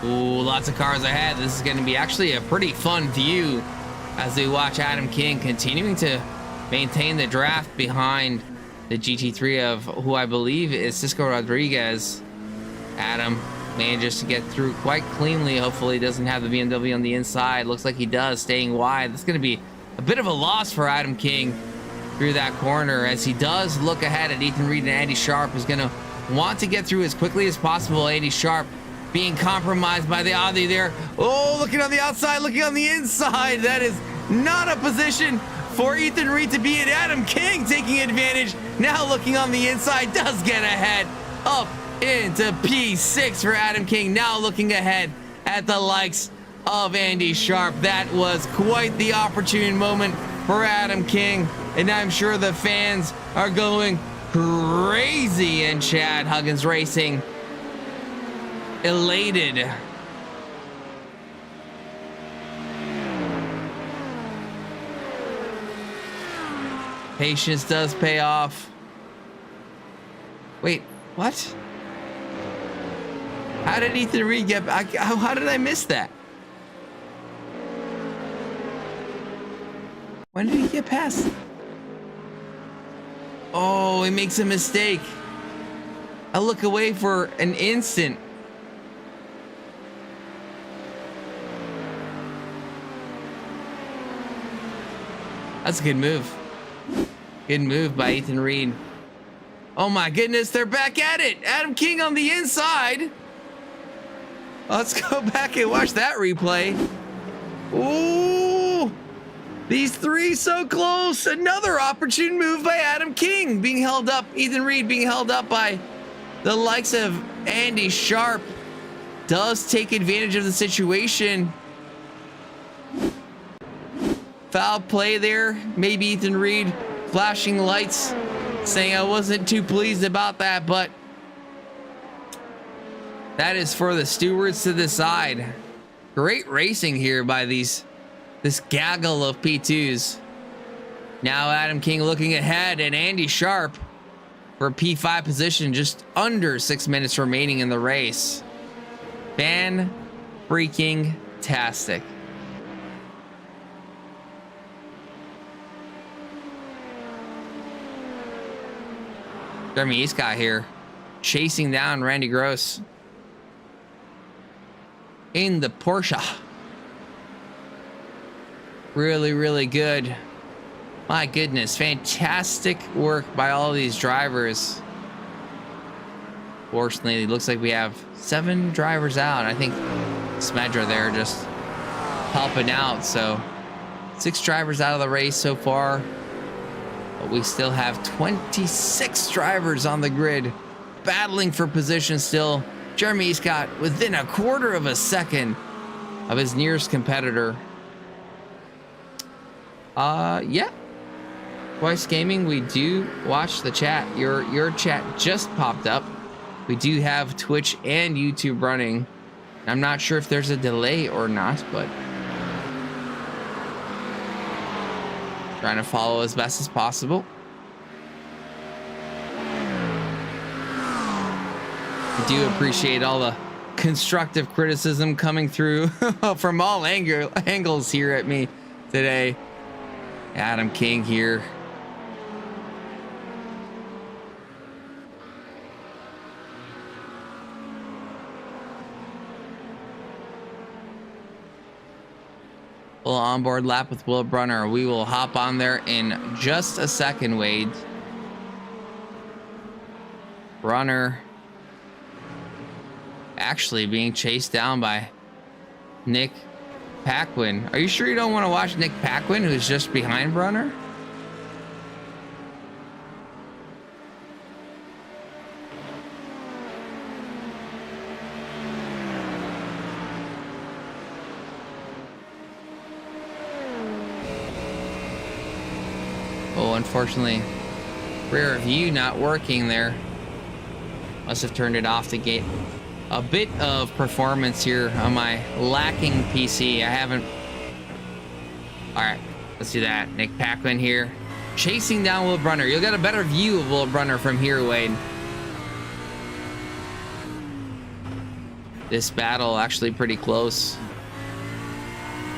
Ooh, lots of cars ahead. This is going to be actually a pretty fun view as we watch Adam King continuing to maintain the draft behind the GT3 of who I believe is Cisco Rodriguez. Adam manages to get through quite cleanly. Hopefully doesn't have the BMW on the inside. Looks like he does, staying wide. This is going to be a bit of a loss for Adam King through that corner, as he does look ahead at Ethan Reed and Andy Sharp, who's going to want to get through as quickly as possible. Andy Sharp being compromised by the Audi there. Oh, looking on the outside, looking on the inside. That is not a position for Ethan Reed to be in. Adam King taking advantage. Now looking on the inside, does get ahead. Up into P6 for Adam King. Now looking ahead at the likes of Andy Sharp. That was quite the opportune moment for Adam King, and I'm sure the fans are going crazy in Chad Huggins Racing. Elated. Patience does pay off. Wait, what? How did Ethan Reed get back? How did I miss that? When did he get past? Oh, he makes a mistake. I look away for an instant. That's a good move. Good move by Ethan Reed. Oh my goodness, they're back at it. Adam King on the inside. Let's go back and watch that replay. Ooh, these three so close. Another opportune move by Adam King, being held up. Ethan Reed being held up by the likes of Andy Sharp. Does take advantage of the situation. Foul play there. Maybe Ethan Reed flashing lights, saying I wasn't too pleased about that, but that is for the stewards to decide. Great racing here by this gaggle of P2s. Now Adam King looking ahead, and Andy Sharp for P5 position, just under 6 minutes remaining in the race. Fan-freaking-tastic. Jeremy Escott here, chasing down Randy Gross in the Porsche. Really, really good. My goodness, fantastic work by all these drivers. Fortunately, it looks like we have 7 drivers out. I think Smedra there just helping out. So 6 drivers out of the race so far. But we still have 26 drivers on the grid battling for position still. Jeremy Escott within a quarter of a second of his nearest competitor. Yeah. Twice Gaming, we do watch the chat. Your chat just popped up. We do have Twitch and YouTube running. I'm not sure if there's a delay or not, but trying to follow as best as possible. I do appreciate all the constructive criticism coming through from all angles here at me today. Adam King here. Full onboard lap with Will Brunner. We will hop on there in just a second, Wade. Brunner actually being chased down by Nick Paquin. Are you sure you don't want to watch Nick Paquin, who's just behind Brunner? Oh, unfortunately, rear view not working there. Must have turned it off to get a bit of performance here on my lacking PC. I haven't. All right, let's do that. Nick Paquin here, chasing down Will Brunner. You'll get a better view of Will Brunner from here, Wade. This battle actually pretty close.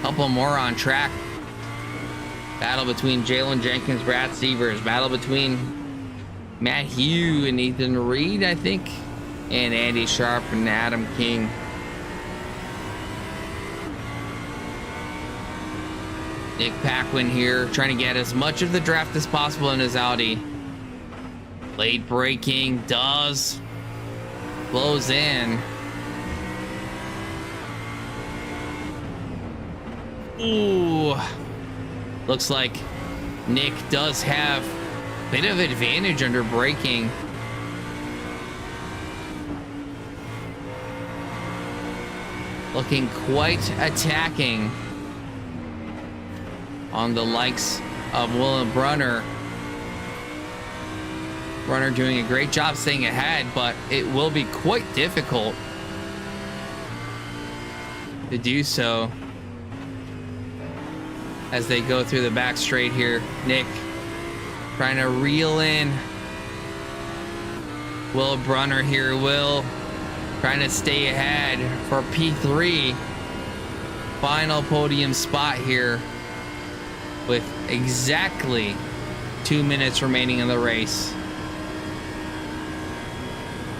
Couple more on track. Battle between Jalen Jenkins, Brad Severs. Battle between Matt Hugh and Ethan Reed, I think. And Andy Sharp and Adam King. Nick Paquin here, trying to get as much of the draft as possible in his Audi. Late braking, does. Blows in. Ooh. Looks like Nick does have a bit of advantage under braking. Looking quite attacking on the likes of Will Brunner. Brunner doing a great job staying ahead, but it will be quite difficult to do so as they go through the back straight here. Nick trying to reel in Will Brunner here. Will trying to stay ahead for P3. Final podium spot here with exactly 2 minutes remaining in the race.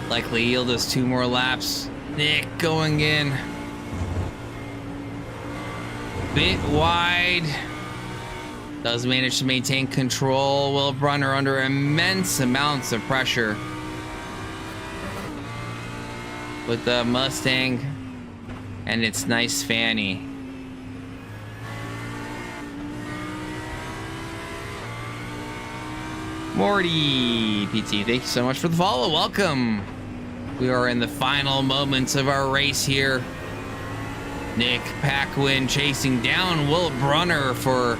Likely yield us 2 more laps. Nick going in. Bit wide. Does manage to maintain control. Will Brunner under immense amounts of pressure with the Mustang and its nice fanny. Morty PT, thank you so much for the follow. Welcome. We are in the final moments of our race here. Nick Paquin chasing down Will Brunner for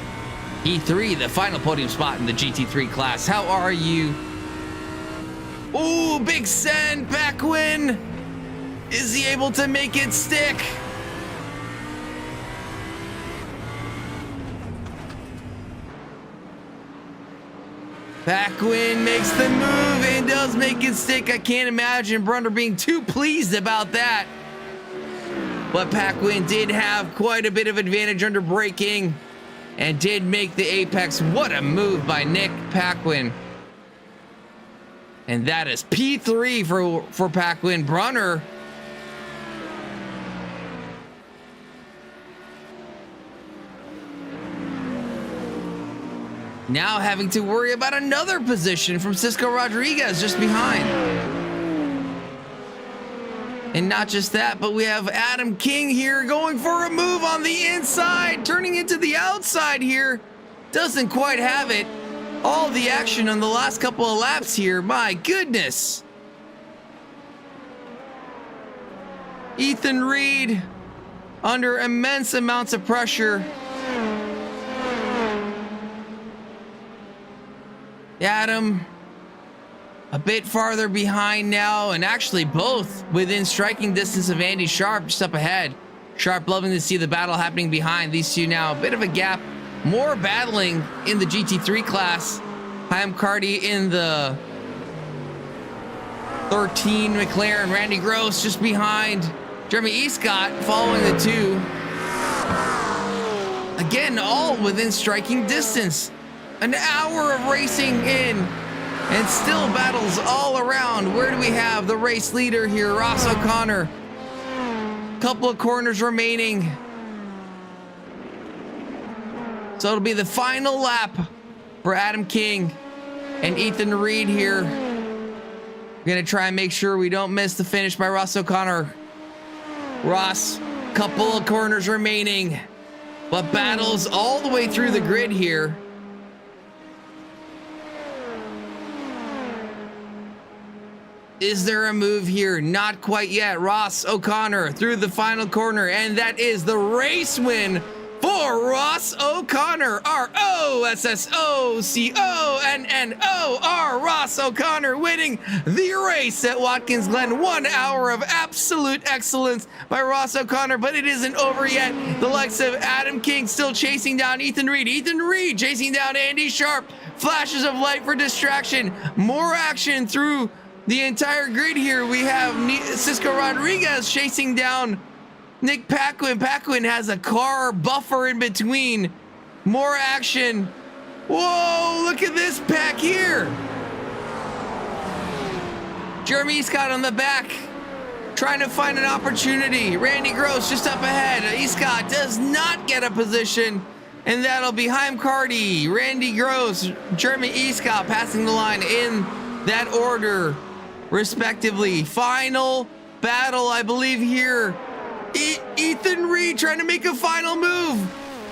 E3, the final podium spot in the GT3 class. How are you? Ooh, big send, Paquin. Is he able to make it stick? Paquin makes the move and does make it stick. I can't imagine Brunner being too pleased about that. But Paquin did have quite a bit of advantage under braking and did make the apex. What a move by Nick Paquin. And that is P3 for Paquin. Brunner Now having to worry about another position from Cisco Rodriguez just behind. And not just that, but we have Adam King here going for a move on the inside, turning into the outside here. Doesn't quite have it. All the action on the last couple of laps here, my goodness. Ethan Reed under immense amounts of pressure. Adam a bit farther behind now, and actually both within striking distance of Andy Sharp just up ahead. Sharp loving to see the battle happening behind these two now. A bit of a gap, more battling in the GT3 class. Chaim Cardi in the 13 McLaren, Randy Gross just behind. Jeremy Escott following the two. Again, all within striking distance. An hour of racing in, and still battles all around. Where do we have the race leader here? Ross O'Connor. Couple of corners remaining. So it'll be the final lap for Adam King and Ethan Reed here. We're gonna try and make sure we don't miss the finish by Ross O'Connor. Ross, couple of corners remaining, but battles all the way through the grid here. Is there a move here? Not quite yet. Ross O'Connor through the final corner, and that is the race win for Ross O'Connor. R-O-S-S-O-C-O-N-N-O-R. Ross O'Connor winning the race at Watkins Glen. 1 hour of absolute excellence by Ross O'Connor, but it isn't over yet. The likes of Adam King still chasing down Ethan Reed. Ethan Reed chasing down Andy Sharp. Flashes of light for distraction. More action through the entire grid here. We have Cisco Rodriguez chasing down Nick Paquin. Paquin has a car buffer in between. More action. Whoa, look at this pack here. Jeremy Escott on the back, trying to find an opportunity. Randy Gross just up ahead. Escott does not get a position, and that'll be Chaim Cardi, Randy Gross, Jeremy Escott passing the line in that order, respectively. Final battle, I believe, here. Ethan Reed trying to make a final move.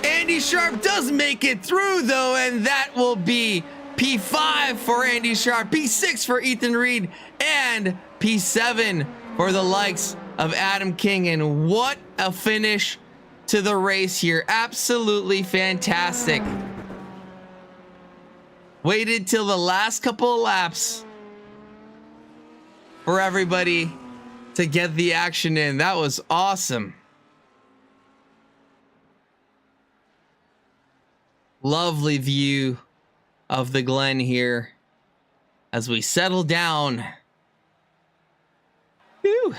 Andy Sharp does make it through, though, and that will be P5 for Andy Sharp, P6 for Ethan Reed, and P7 for the likes of Adam King. And what a finish to the race here. Absolutely fantastic. Waited till the last couple of laps for everybody to get the action in. That was awesome. Lovely view of the Glen here as we settle down. Whew.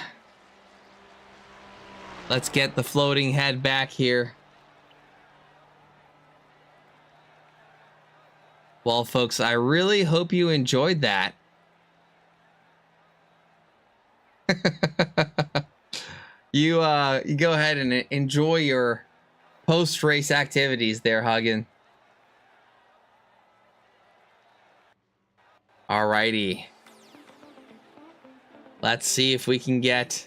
Let's get the floating head back here. Well, folks, I really hope you enjoyed that. You go ahead and enjoy your post-race activities there, Hagen. Alrighty. Let's see if we can get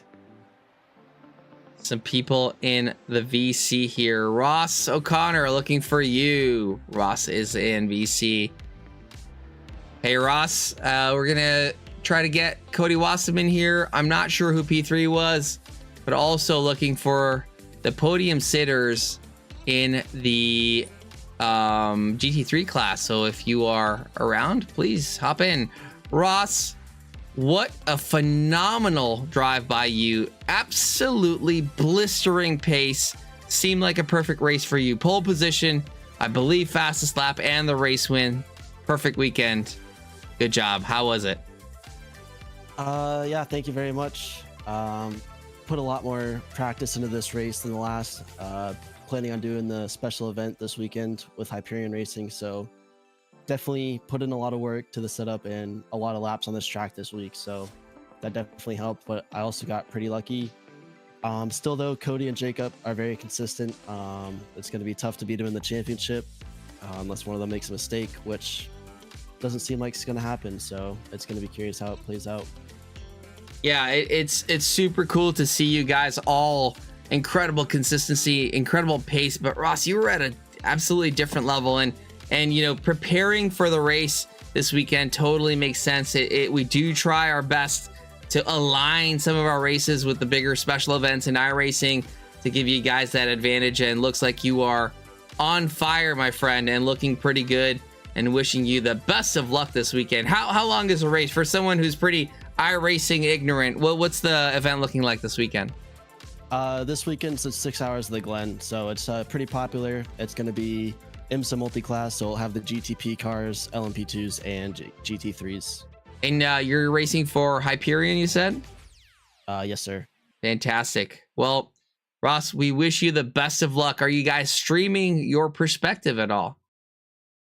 some people in the VC here. Ross O'Connor, looking for you. Ross is in VC. Hey, Ross, we're gonna try to get Cody Wasserman here. I'm not sure who P3 was, but also looking for the podium sitters in the GT3 class. So if you are around, please hop in. Ross, what a phenomenal drive by you. Absolutely blistering pace. Seemed like a perfect race for you. Pole position, I believe fastest lap, and the race win. Perfect weekend. Good job. How was it? Yeah, thank you very much. Put a lot more practice into this race than the last. Planning on doing the special event this weekend with Hyperion Racing, so definitely put in a lot of work to the setup and a lot of laps on this track this week, so that definitely helped. But I also got pretty lucky. Still though, Cody and Jacob are very consistent. It's going to be tough to beat them in the championship. unless one of them makes a mistake, which doesn't seem like it's going to happen. So it's going to be curious how it plays out. Yeah, it's super cool to see you guys all incredible consistency, incredible pace. But Ross, you were at an absolutely different level, and you know, preparing for the race this weekend totally makes sense. We do try our best to align some of our races with the bigger special events and iRacing to give you guys that advantage. And looks like you are on fire, my friend, and looking pretty good. And wishing you the best of luck this weekend. How long is a race for someone who's pretty iRacing ignorant? Well, what's the event looking like this weekend? This weekend's at 6 hours of the Glen, so it's pretty popular. It's going to be IMSA Multiclass, so we'll have the GTP cars, LMP2s, and GT3s. And you're racing for Hyperion, you said? Yes, sir. Fantastic. Well, Ross, we wish you the best of luck. Are you guys streaming your perspective at all?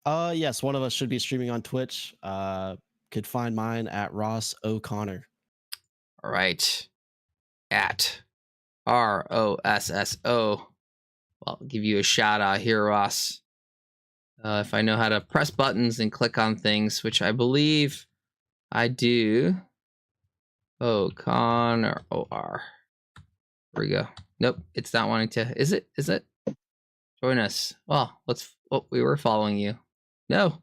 Yes, one of us should be streaming on Twitch. Could find mine at Ross O'Connor. All right. At ROSSO. Well, I'll give you a shout out here, Ross. If I know how to press buttons and click on things, which I believe I do. O'Connor, O-R. Here we go. Nope, it's not wanting to. Is it? Is it? Join us. Well, we were following you. No.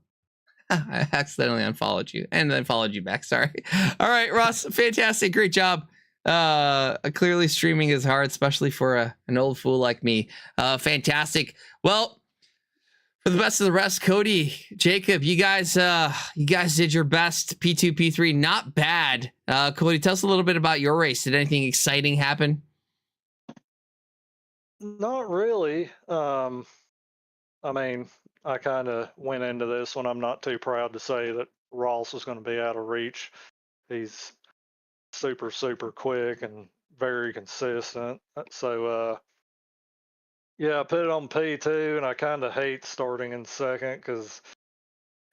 I accidentally unfollowed you and then followed you back. Sorry. All right, Ross. Fantastic. Great job. Clearly streaming is hard, especially for an old fool like me. Fantastic. Well, for the best of the rest, Cody, Jacob, you guys did your best. P2, P3, not bad. Cody, tell us a little bit about your race. Did anything exciting happen? Not really. I mean, I kind of went into this when I'm not too proud to say that Ross was going to be out of reach. He's super, super quick and very consistent. So, yeah, I put it on P2, and I kind of hate starting in second because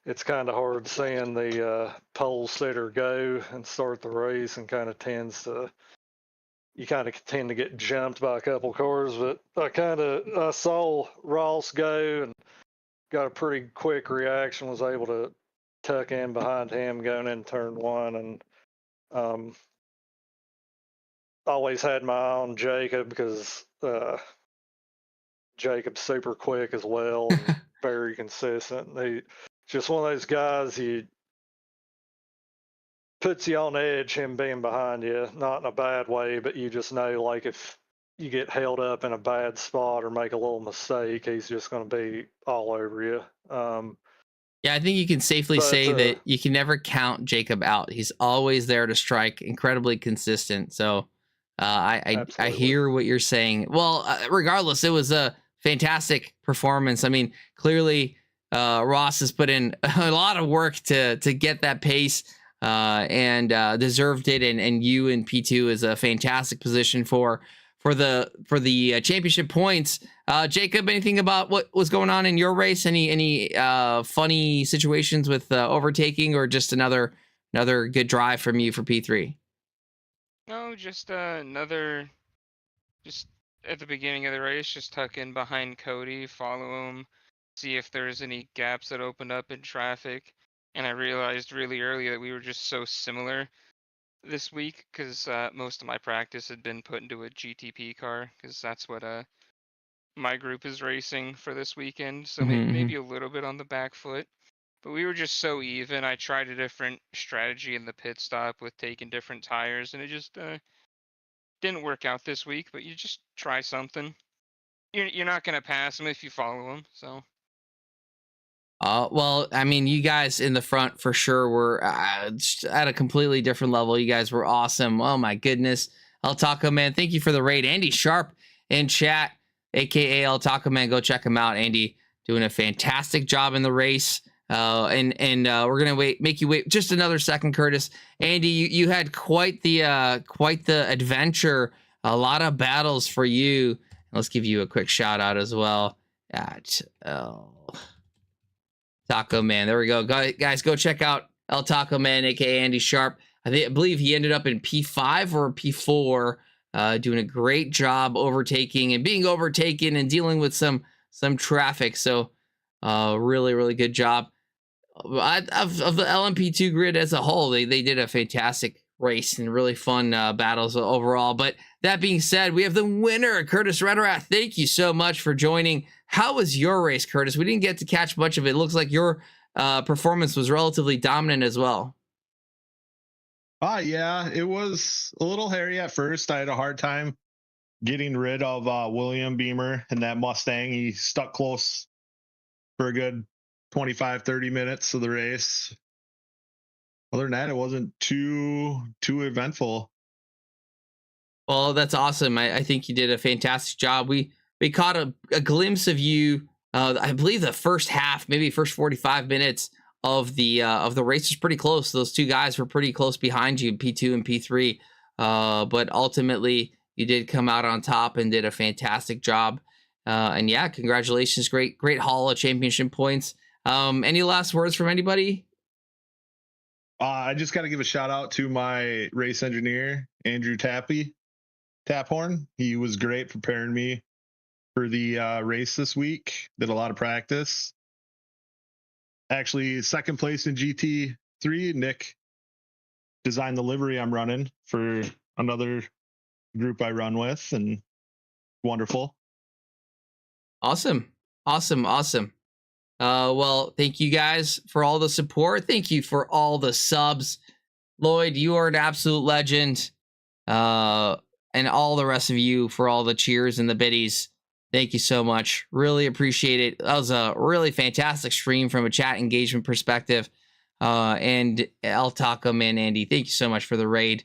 it's kind of hard seeing the pole sitter go and start the race, and kind of you kind of tend to get jumped by a couple cars. But I saw Ross go and got a pretty quick reaction, was able to tuck in behind him going in turn one, and always had my eye on Jacob because Jacob's super quick as well and very consistent. He just one of those guys puts you on edge, him being behind you, not in a bad way, but you just know, like, if you get held up in a bad spot or make a little mistake, he's just going to be all over you. Yeah, I think you can safely say that you can never count Jacob out. He's always there to strike, incredibly consistent. So I hear what you're saying. Well, regardless, it was a fantastic performance. I mean, clearly Ross has put in a lot of work to get that pace and deserved it. And you in P2 is a fantastic position for the championship points. Jacob, anything about what was going on in your race? Any funny situations with overtaking, or just another good drive from you for P3? No, just just at the beginning of the race, just tuck in behind Cody, follow him, see if there's any gaps that opened up in traffic. And I realized really early that we were just so similar this week, because most of my practice had been put into a GTP car, because that's what my group is racing for this weekend. So maybe a little bit on the back foot, but we were just so even. I tried a different strategy in the pit stop with taking different tires, and it just didn't work out this week. But you just try something. You're not gonna pass them if you follow them. So. Well, I mean, you guys in the front for sure were at a completely different level. You guys were awesome. Oh my goodness. El Taco Man, thank you for the raid. Andy Sharp in chat, aka El Taco Man. Go check him out. Andy doing a fantastic job in the race. And we're gonna make you wait just another second, Curtis. Andy, you had quite the adventure. A lot of battles for you. Let's give you a quick shout out as well at Taco Man. There we go. Guys, go check out El Taco Man, aka Andy Sharp. I believe he ended up in P5 or P4, doing a great job overtaking and being overtaken and dealing with some traffic. So Really, really good job. Of the LMP2 grid as a whole, they did a fantastic race and really fun battles overall. But that being said, we have the winner, Curtis Rederath. Thank you so much for joining. How was your race, Curtis? We didn't get to catch much of it. It looks like your performance was relatively dominant as well. Yeah, it was a little hairy at first. I had a hard time getting rid of William Beamer and that Mustang. He stuck close for a good 25-30 minutes of the race. Other than that, it wasn't too eventful. Well, that's awesome. I think you did a fantastic job. We caught a glimpse of you. I believe the first half, maybe first 45 minutes of the race was pretty close. Those two guys were pretty close behind you, P2 and P3. But ultimately, you did come out on top and did a fantastic job. And yeah, congratulations. Great haul of championship points. Any last words from anybody? I just got to give a shout out to my race engineer, Andrew Taphorn. He was great preparing me for the race this week. Did a lot of practice. Actually, second place in GT3. Nick designed the livery I'm running for another group I run with, and wonderful. Awesome. Well, thank you guys for all the support. Thank you for all the subs. Lloyd, you are an absolute legend. And all the rest of you for all the cheers and the biddies. Thank you so much. Really appreciate it. That was a really fantastic stream from a chat engagement perspective. And El Taco and Andy, thank you so much for the raid.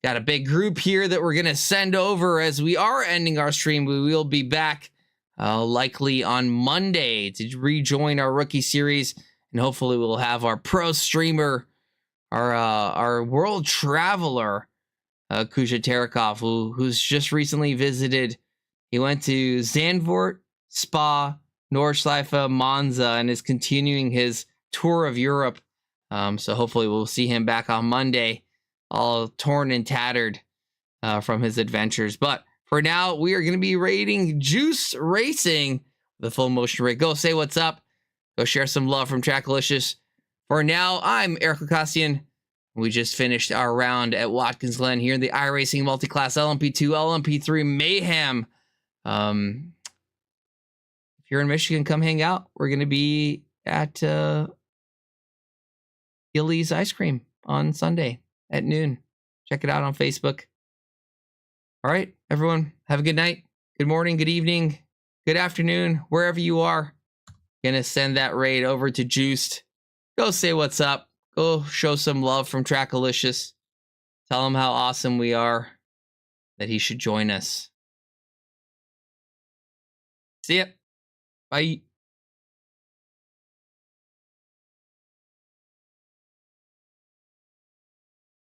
Got a big group here that we're going to send over as we are ending our stream. We will be back likely on Monday to rejoin our rookie series. And hopefully we'll have our pro streamer, our world traveler, Kusha Terakov, who's just recently visited. He went to Zandvoort, Spa, Nordschleife, Monza, and is continuing his tour of Europe. So hopefully we'll see him back on Monday, all torn and tattered from his adventures. But for now, we are going to be rating Juice Racing, the full motion rig. Go say what's up. Go share some love from Trackalicious. For now, I'm Eric Ghoukasian. We just finished our round at Watkins Glen here in the iRacing Multiclass LMP2, LMP3 Mayhem. If you're in Michigan, come hang out. We're going to be at Gilly's Ice Cream on Sunday at noon. Check it out on Facebook. All right, everyone, have a good night, good morning, good evening, good afternoon, wherever you are. Gonna send that raid over to Juiced. Go say what's up. Go show some love from Trackalicious. Tell him how awesome we are, that he should join us. See ya. Bye.